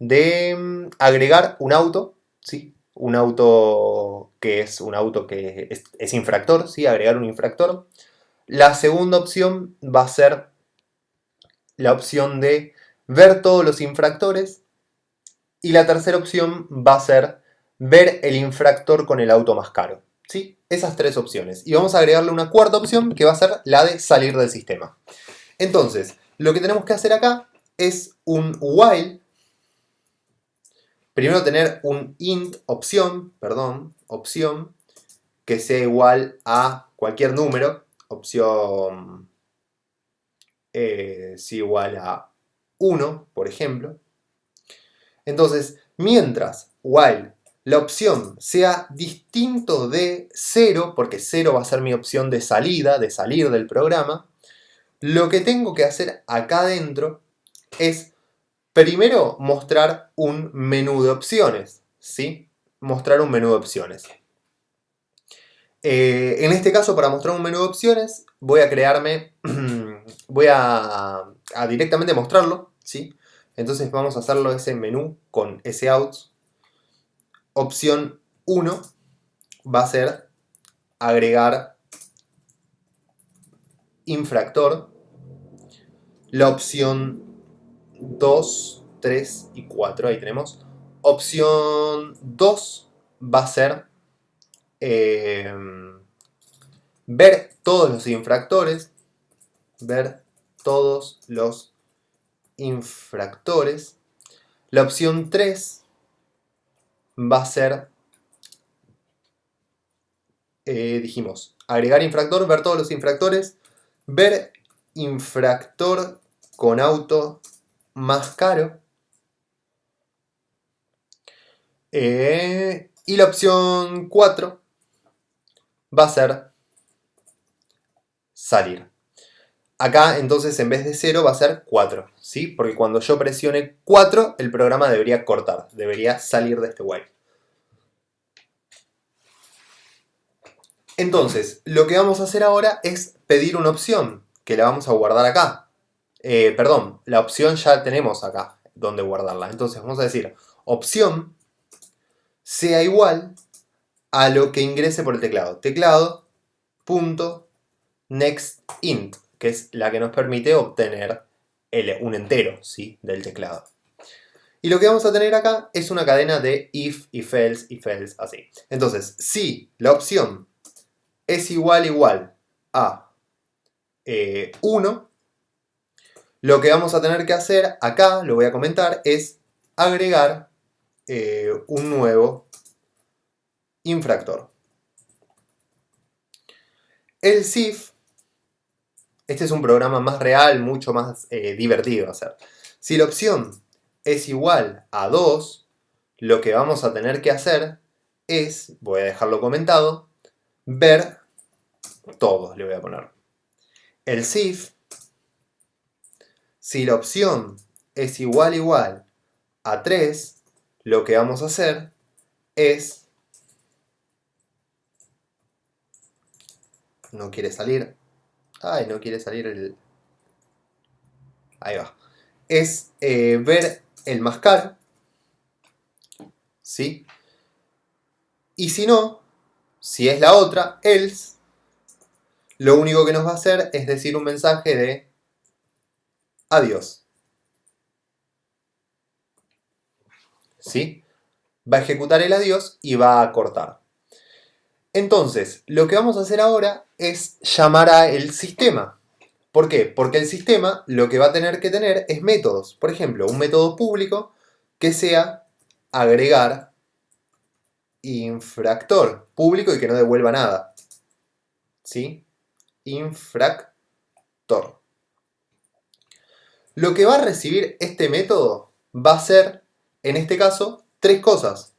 de agregar un auto, ¿sí? Un auto que es infractor, ¿sí? Agregar un infractor. La segunda opción va a ser la opción de ver todos los infractores. Y la tercera opción va a ser ver el infractor con el auto más caro, ¿sí? Esas tres opciones. Y vamos a agregarle una cuarta opción que va a ser la de salir del sistema. Entonces, lo que tenemos que hacer acá es un while. Primero tener un int opción, que sea igual a cualquier número. Opción si igual a 1, por ejemplo. Entonces, mientras while la opción sea distinto de 0, porque 0 va a ser mi opción de salida, de salir del programa, lo que tengo que hacer acá adentro es primero mostrar un menú de opciones, ¿sí? Mostrar un menú de opciones. En este caso, para mostrar un menú de opciones, voy a crearme, voy a directamente mostrarlo, ¿sí? Entonces vamos a hacerlo ese menú con sout. Opción 1 va a ser agregar infractor. La opción 2, 3 y 4, ahí tenemos. Opción 2 va a ser ver todos los infractores. Ver todos los infractores. La opción 3 va a ser, dijimos, agregar infractor, ver todos los infractores, ver infractor con auto más caro. Y la opción 4 va a ser salir. Acá entonces en vez de 0 va a ser 4, ¿sí? Porque cuando yo presione 4 el programa debería cortar, debería salir de este while. Entonces, lo que vamos a hacer ahora es pedir una opción, que la vamos a guardar acá. Perdón, la opción ya tenemos acá, donde guardarla. Entonces vamos a decir, opción sea igual a lo que ingrese por el teclado. Teclado.nextInt, que es la que nos permite obtener un entero, ¿sí? Del teclado. Y lo que vamos a tener acá es una cadena de if, if else, así. Entonces, si la opción es igual a 1, lo que vamos a tener que hacer acá, lo voy a comentar, es agregar un nuevo infractor. El SIF, este es un programa más real, mucho más divertido de hacer. Si la opción es igual a 2, lo que vamos a tener que hacer es, voy a dejarlo comentado, ver todos, le voy a poner. El SIF, si la opción es igual a 3, lo que vamos a hacer es, no quiere salir, no quiere salir el, ahí va, es ver el más caro, ¿sí? Y si no, si es la otra, else, lo único que nos va a hacer es decir un mensaje de adiós, ¿sí? Va a ejecutar el adiós y va a cortar. Entonces, lo que vamos a hacer ahora es llamar a el sistema. ¿Por qué? Porque el sistema lo que va a tener que tener es métodos. Por ejemplo, un método público que sea agregar infractor público y que no devuelva nada. ¿Sí? Infractor. Lo que va a recibir este método va a ser, en este caso, tres cosas.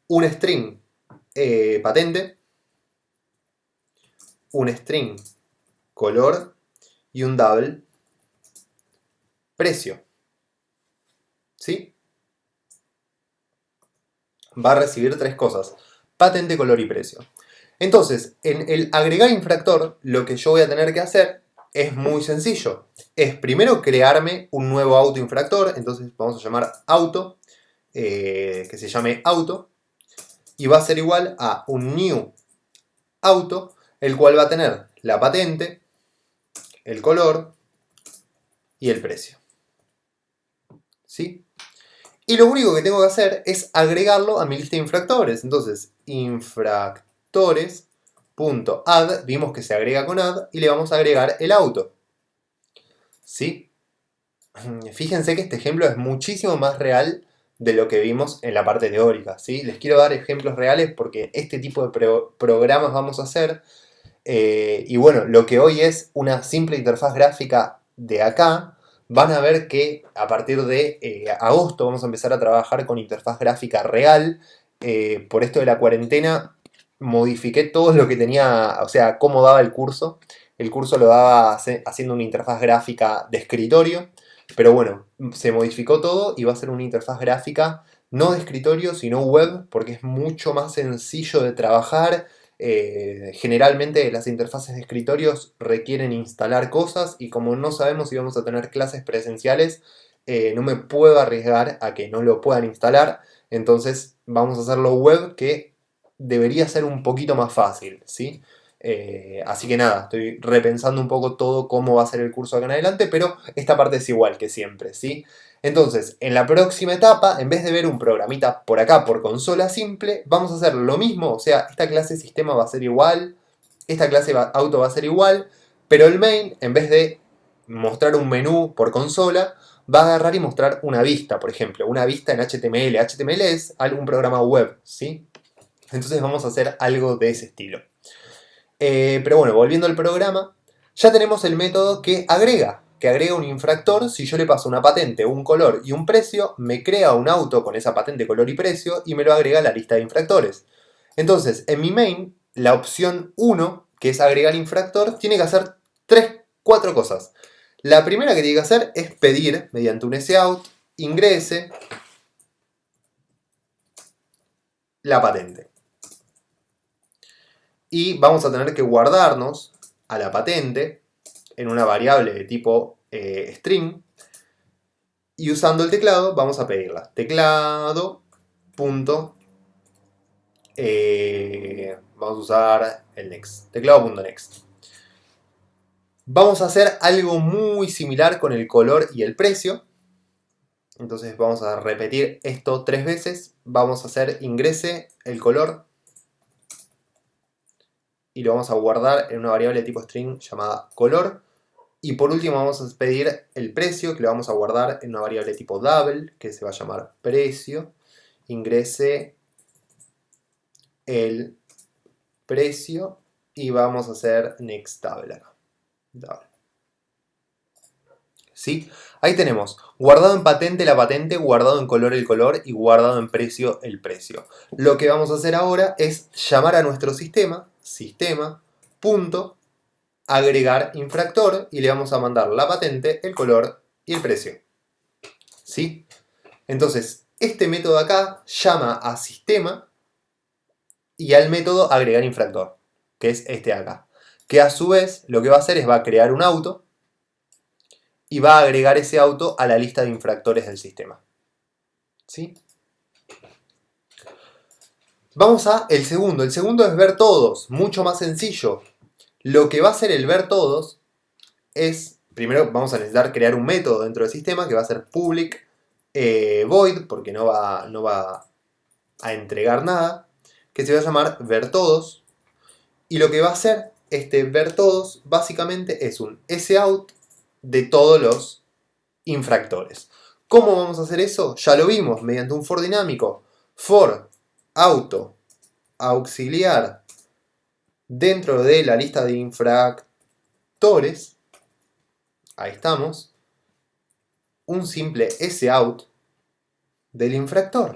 Un string patente, un string color y un double precio. ¿Sí? Va a recibir tres cosas. Patente, color y precio. Entonces, en el agregar infractor, lo que yo voy a tener que hacer es muy sencillo. Es primero crearme un nuevo auto infractor. Entonces vamos a llamar auto, que se llame auto. Y va a ser igual a un new auto, el cual va a tener la patente, el color y el precio. ¿Sí? Y lo único que tengo que hacer es agregarlo a mi lista de infractores. Entonces, infractores.add, vimos que se agrega con add, y le vamos a agregar el auto. ¿Sí? Fíjense que este ejemplo es muchísimo más real de lo que vimos en la parte teórica. ¿Sí? Les quiero dar ejemplos reales porque este tipo de programas vamos a hacer. Y bueno, lo que hoy es una simple interfaz gráfica de acá, van a ver que a partir de agosto vamos a empezar a trabajar con interfaz gráfica real. Por esto de la cuarentena modifiqué todo lo que tenía, o sea, cómo daba el curso. El curso lo daba haciendo una interfaz gráfica de escritorio, pero bueno, se modificó todo y va a ser una interfaz gráfica no de escritorio, sino web, porque es mucho más sencillo de trabajar. Generalmente las interfaces de escritorios requieren instalar cosas y como no sabemos si vamos a tener clases presenciales, no me puedo arriesgar a que no lo puedan instalar. Entonces vamos a hacerlo web, que debería ser un poquito más fácil, ¿sí? Así que nada, estoy repensando un poco todo cómo va a ser el curso acá en adelante, pero esta parte es igual que siempre, ¿sí? Entonces, en la próxima etapa, en vez de ver un programita por acá, por consola simple, vamos a hacer lo mismo. O sea, esta clase sistema va a ser igual, esta clase auto va a ser igual, pero el main, en vez de mostrar un menú por consola, va a agarrar y mostrar una vista, por ejemplo, una vista en HTML. HTML es algún programa web, ¿sí? Entonces vamos a hacer algo de ese estilo. Pero bueno, volviendo al programa, ya tenemos el método que agrega un infractor. Si yo le paso una patente, un color y un precio, me crea un auto con esa patente, color y precio y me lo agrega a la lista de infractores. Entonces, en mi main, la opción 1, que es agregar infractor, tiene que hacer 4 cosas. La primera que tiene que hacer es pedir, mediante un sout, ingrese la patente. Y vamos a tener que guardarnos a la patente en una variable de tipo string. Y usando el teclado vamos a pedirla. Teclado. Vamos a usar el next. Teclado.next. Vamos a hacer algo muy similar con el color y el precio. Entonces vamos a repetir esto 3 veces. Vamos a hacer ingrese el color. Y lo vamos a guardar en una variable de tipo string llamada color. Y por último vamos a pedir el precio, que lo vamos a guardar en una variable tipo double, que se va a llamar precio. Ingrese el precio y vamos a hacer next double acá. Double. ¿Sí? Ahí tenemos guardado en patente la patente, guardado en color el color y guardado en precio el precio. Lo que vamos a hacer ahora es llamar a nuestro sistema, agregar infractor, y le vamos a mandar la patente, el color y el precio. ¿Sí? Entonces, este método acá llama a sistema y al método agregar infractor, que es este de acá. Que a su vez lo que va a hacer es va a crear un auto y va a agregar ese auto a la lista de infractores del sistema. ¿Sí? Vamos a el segundo. El segundo es ver todos, mucho más sencillo. Lo que va a hacer el ver todos es, primero vamos a necesitar crear un método dentro del sistema que va a ser public void, porque no va a entregar nada, que se va a llamar ver todos. Y lo que va a hacer este ver todos básicamente es un sout de todos los infractores. ¿Cómo vamos a hacer eso? Ya lo vimos, mediante un for dinámico. For auto auxiliar dentro de la lista de infractores. Ahí estamos. un simple sout del infractor.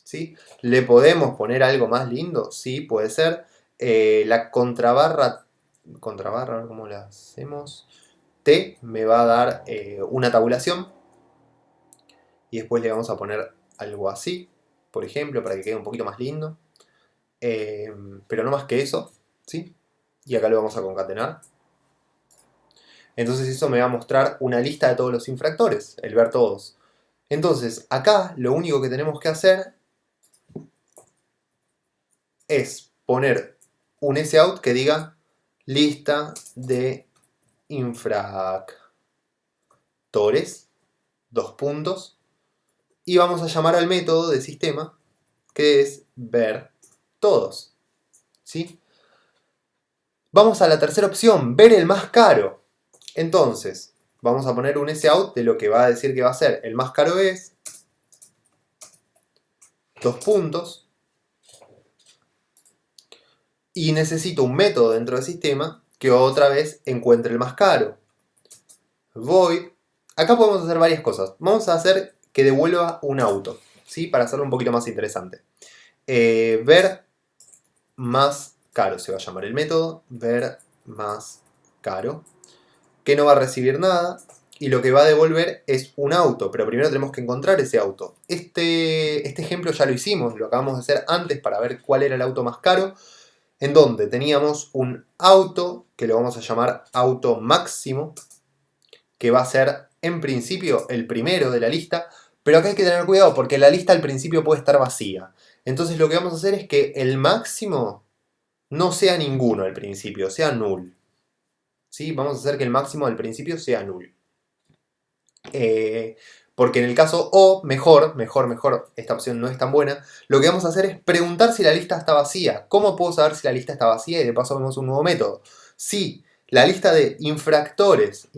¿Sí? ¿Le podemos poner algo más lindo? Sí, puede ser. La contrabarra, a ver cómo la hacemos. T me va a dar una tabulación. Y después le vamos a poner algo así, por ejemplo, para que quede un poquito más lindo. Pero no más que eso, ¿sí? Y acá lo vamos a concatenar. Entonces eso me va a mostrar una lista de todos los infractores, el ver todos. Entonces acá lo único que tenemos que hacer es poner un sout que diga lista de infractores, dos puntos, y vamos a llamar al método de sistema que es ver todos, ¿sí? Vamos a la tercera opción, ver el más caro. Entonces, vamos a poner un sout de lo que va a decir que va a ser. El más caro es, dos puntos, y necesito un método dentro del sistema que otra vez encuentre el más caro. Void. Acá podemos hacer varias cosas. Vamos a hacer que devuelva un auto, ¿sí? Para hacerlo un poquito más interesante. Ver más caro se va a llamar el método. Ver más caro. Que no va a recibir nada. Y lo que va a devolver es un auto. Pero primero tenemos que encontrar ese auto. Este ejemplo ya lo hicimos. Lo acabamos de hacer antes para ver cuál era el auto más caro. En donde teníamos un auto que lo vamos a llamar auto máximo, que va a ser en principio el primero de la lista, pero acá hay que tener cuidado porque la lista al principio puede estar vacía. Entonces lo que vamos a hacer es que el máximo no sea ninguno al principio, sea null. ¿Sí? Vamos a hacer que el máximo al principio sea null. Porque en el caso O, mejor, esta opción no es tan buena, lo que vamos a hacer es preguntar si la lista está vacía. ¿Cómo puedo saber si la lista está vacía? Y de paso vemos un nuevo método. Si la lista de infractores,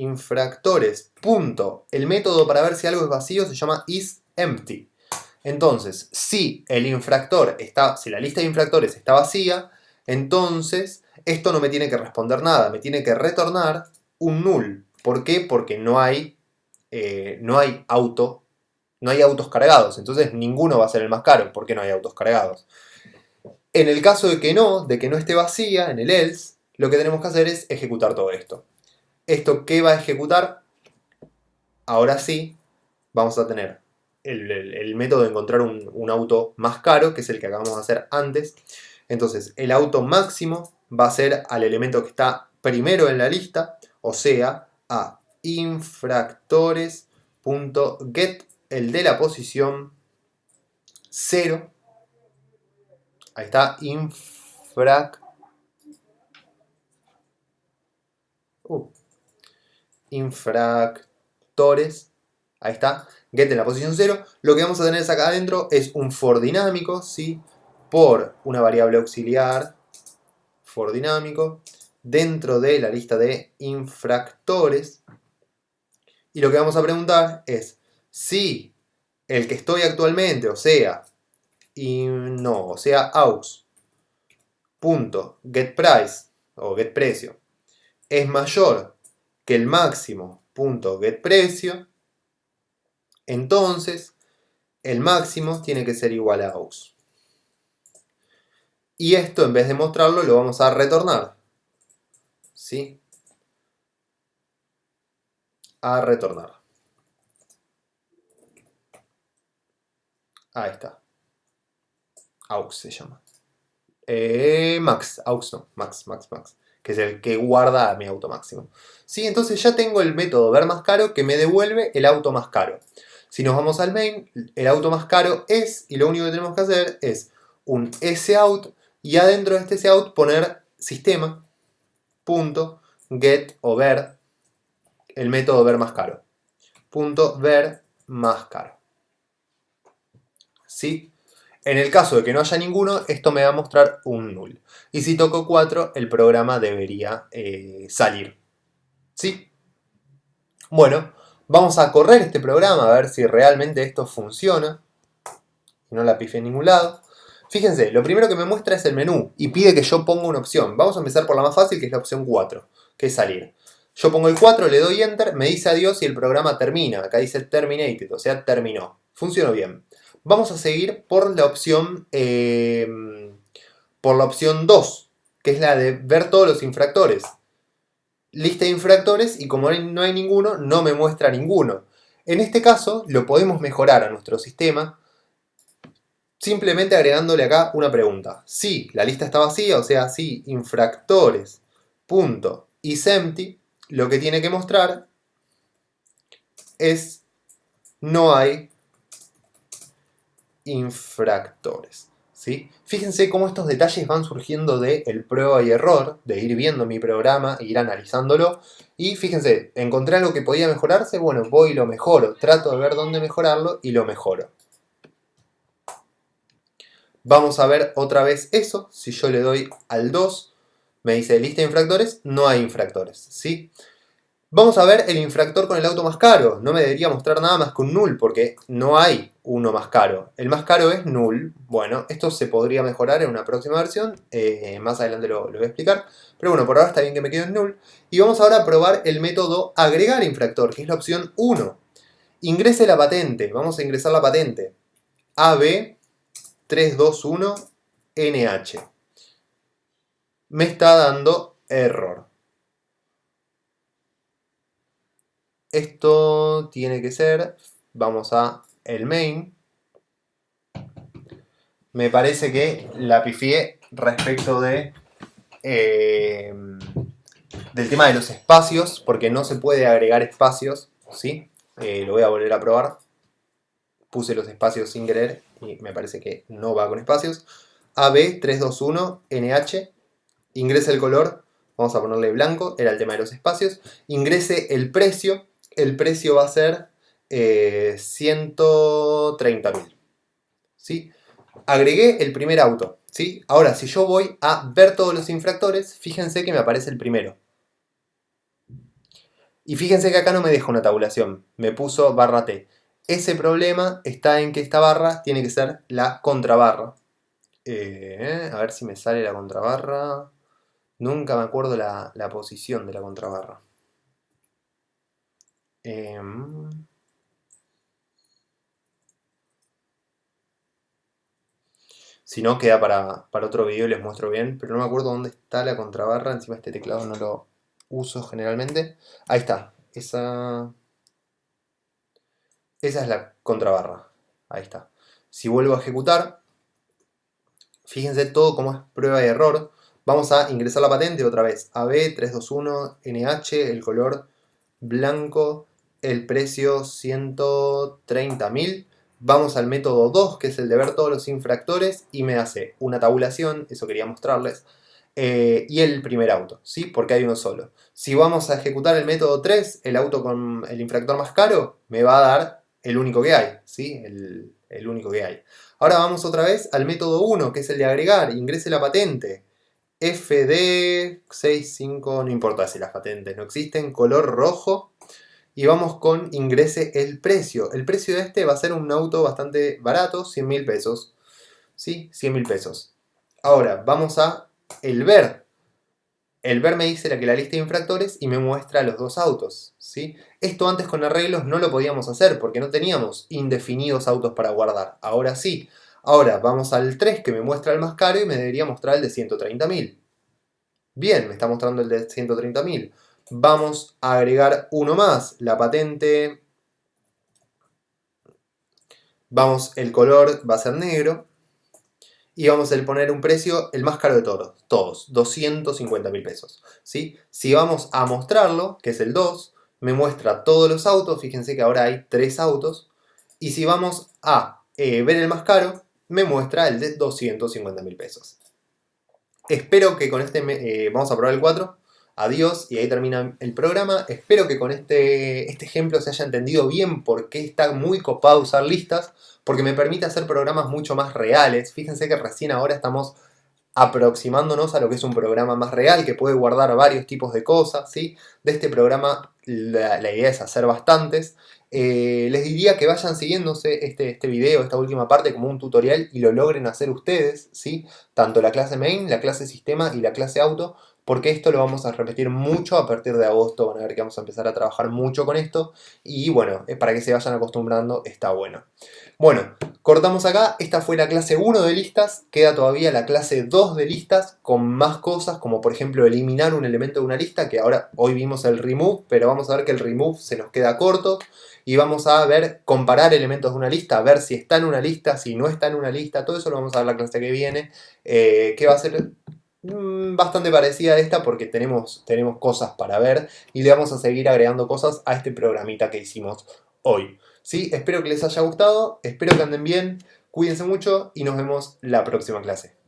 punto, el método para ver si algo es vacío se llama isEmpty. Entonces, si el infractor está, si la lista de infractores está vacía, entonces esto no me tiene que responder nada, me tiene que retornar un null. ¿Por qué? Porque no hay autos cargados, entonces ninguno va a ser el más caro, porque no hay autos cargados. En el caso de que no esté vacía, en el else, lo que tenemos que hacer es ejecutar todo esto. ¿Esto qué va a ejecutar? Ahora sí, vamos a tener el método de encontrar un auto más caro, que es el que acabamos de hacer antes. Entonces, el auto máximo va a ser al elemento que está primero en la lista, o sea, a infractores.get, el de la posición 0. Ahí está, infractores. Ahí está, get en la posición 0. Lo que vamos a tener acá adentro es un for dinámico, ¿sí? Por una variable auxiliar, for dinámico, dentro de la lista de infractores. Y lo que vamos a preguntar es si el que estoy actualmente, o sea, aux.getPrice o getPrecio es mayor que el máximo.getPrecio, entonces el máximo tiene que ser igual a aux. Y esto, en vez de mostrarlo, lo vamos a retornar. ¿Sí? A retornar. Ahí está. Aux se llama. Max, aux no, Max, que es el que guarda mi auto máximo. ¿Sí? Entonces ya tengo el método ver más caro que me devuelve el auto más caro. Si nos vamos al main, el auto más caro es, y lo único que tenemos que hacer es un sout, y adentro de este sout poner sistema, punto, get o ver, el método ver más caro. Punto ver más caro. ¿Sí? En el caso de que no haya ninguno, esto me va a mostrar un null. Y si toco 4, el programa debería salir. ¿Sí? Bueno, vamos a correr este programa a ver si realmente esto funciona. Y no la pifié en ningún lado. Fíjense, lo primero que me muestra es el menú y pide que yo ponga una opción. Vamos a empezar por la más fácil, que es la opción 4, que es salir. Yo pongo el 4, le doy Enter, me dice adiós y el programa termina. Acá dice Terminated, o sea, terminó. Funcionó bien. Vamos a seguir por la opción 2, que es la de ver todos los infractores. Lista de infractores y como no hay ninguno, no me muestra ninguno. En este caso, lo podemos mejorar a nuestro sistema simplemente agregándole acá una pregunta. Si la lista está vacía, o sea, si infractores punto isEmpty, lo que tiene que mostrar es no hay infractores. ¿Sí? Fíjense cómo estos detalles van surgiendo de el prueba y error, de ir viendo mi programa e ir analizándolo. Y fíjense, encontré algo que podía mejorarse, bueno, voy y lo mejoro. Trato de ver dónde mejorarlo y lo mejoro. Vamos a ver otra vez eso. Si yo le doy al 2, me dice lista de infractores, no hay infractores, ¿sí? Vamos a ver el infractor con el auto más caro. No me debería mostrar nada más que un null, porque no hay uno más caro. El más caro es null. Bueno, esto se podría mejorar en una próxima versión. Más adelante lo voy a explicar. Pero bueno, por ahora está bien que me quede en null. Y vamos ahora a probar el método agregar infractor, que es la opción 1. Ingrese la patente. Vamos a ingresar la patente. AB321NH. Me está dando error. Esto tiene que ser, vamos a el main. Me parece que la pifié respecto de del tema de los espacios, porque no se puede agregar espacios, ¿sí? Lo voy a volver a probar. Puse los espacios sin querer y me parece que no va con espacios. AB321NH, ingrese el color, vamos a ponerle blanco, era el tema de los espacios. Ingrese el precio va a ser 130.000. ¿Sí? Agregué el primer auto. ¿Sí? Ahora, si yo voy a ver todos los infractores, fíjense que me aparece el primero. Y fíjense que acá no me deja una tabulación, me puso barra T. Ese problema está en que esta barra tiene que ser la contrabarra. A ver si me sale la contrabarra. Nunca me acuerdo la posición de la contrabarra. Si no, queda para otro video y les muestro bien. Pero no me acuerdo dónde está la contrabarra. Encima este teclado no lo uso generalmente. Ahí está. Esa es la contrabarra. Ahí está. Si vuelvo a ejecutar, fíjense todo como es prueba y error. Vamos a ingresar la patente otra vez. AB321NH, el color blanco, el precio 130.000. Vamos al método 2, que es el de ver todos los infractores, y me hace una tabulación, eso quería mostrarles, y el primer auto, ¿sí? Porque hay uno solo. Si vamos a ejecutar el método 3, el auto con el infractor más caro, me va a dar el único que hay, ¿sí? El único que hay. Ahora vamos otra vez al método 1, que es el de agregar, ingrese la patente. FD65, no importa si las patentes no existen, color rojo. Y vamos con ingrese el precio. El precio de este va a ser un auto bastante barato, 100.000 pesos. ¿Sí? 100.000 pesos. Ahora, vamos a el ver. El ver me dice que la lista de infractores y me muestra los dos autos. ¿Sí? Esto antes con arreglos no lo podíamos hacer porque no teníamos indefinidos autos para guardar. Ahora sí. Ahora vamos al 3 que me muestra el más caro y me debería mostrar el de 130.000. Bien, me está mostrando el de 130.000. Vamos a agregar uno más, la patente. Vamos, el color va a ser negro. Y vamos a poner un precio, el más caro de todos 250.000 pesos. ¿Sí? Si vamos a mostrarlo, que es el 2, me muestra todos los autos. Fíjense que ahora hay 3 autos. Y si vamos a ver el más caro, me muestra el de 250.000 pesos. Espero que con este, vamos a probar el 4. Adiós, y ahí termina el programa. Espero que con este ejemplo se haya entendido bien por qué está muy copado usar listas, porque me permite hacer programas mucho más reales. Fíjense que recién ahora estamos aproximándonos a lo que es un programa más real, que puede guardar varios tipos de cosas, ¿sí? De este programa la idea es hacer bastantes. Les diría que vayan siguiéndose este video, esta última parte, como un tutorial y lo logren hacer ustedes, ¿sí? Tanto la clase main, la clase sistema y la clase auto porque esto lo vamos a repetir mucho a partir de agosto. Van a ver que vamos a empezar a trabajar mucho con esto. Y bueno, para que se vayan acostumbrando, está bueno. Bueno, cortamos acá. Esta fue la clase 1 de listas. Queda todavía la clase 2 de listas con más cosas, como por ejemplo eliminar un elemento de una lista, que ahora hoy vimos el remove, pero vamos a ver que el remove se nos queda corto. Y vamos a ver, comparar elementos de una lista, ver si está en una lista, si no está en una lista. Todo eso lo vamos a ver la clase que viene, que va a ser bastante parecida a esta porque tenemos cosas para ver y le vamos a seguir agregando cosas a este programita que hicimos hoy. ¿Sí? Espero que les haya gustado, espero que anden bien, cuídense mucho y nos vemos la próxima clase.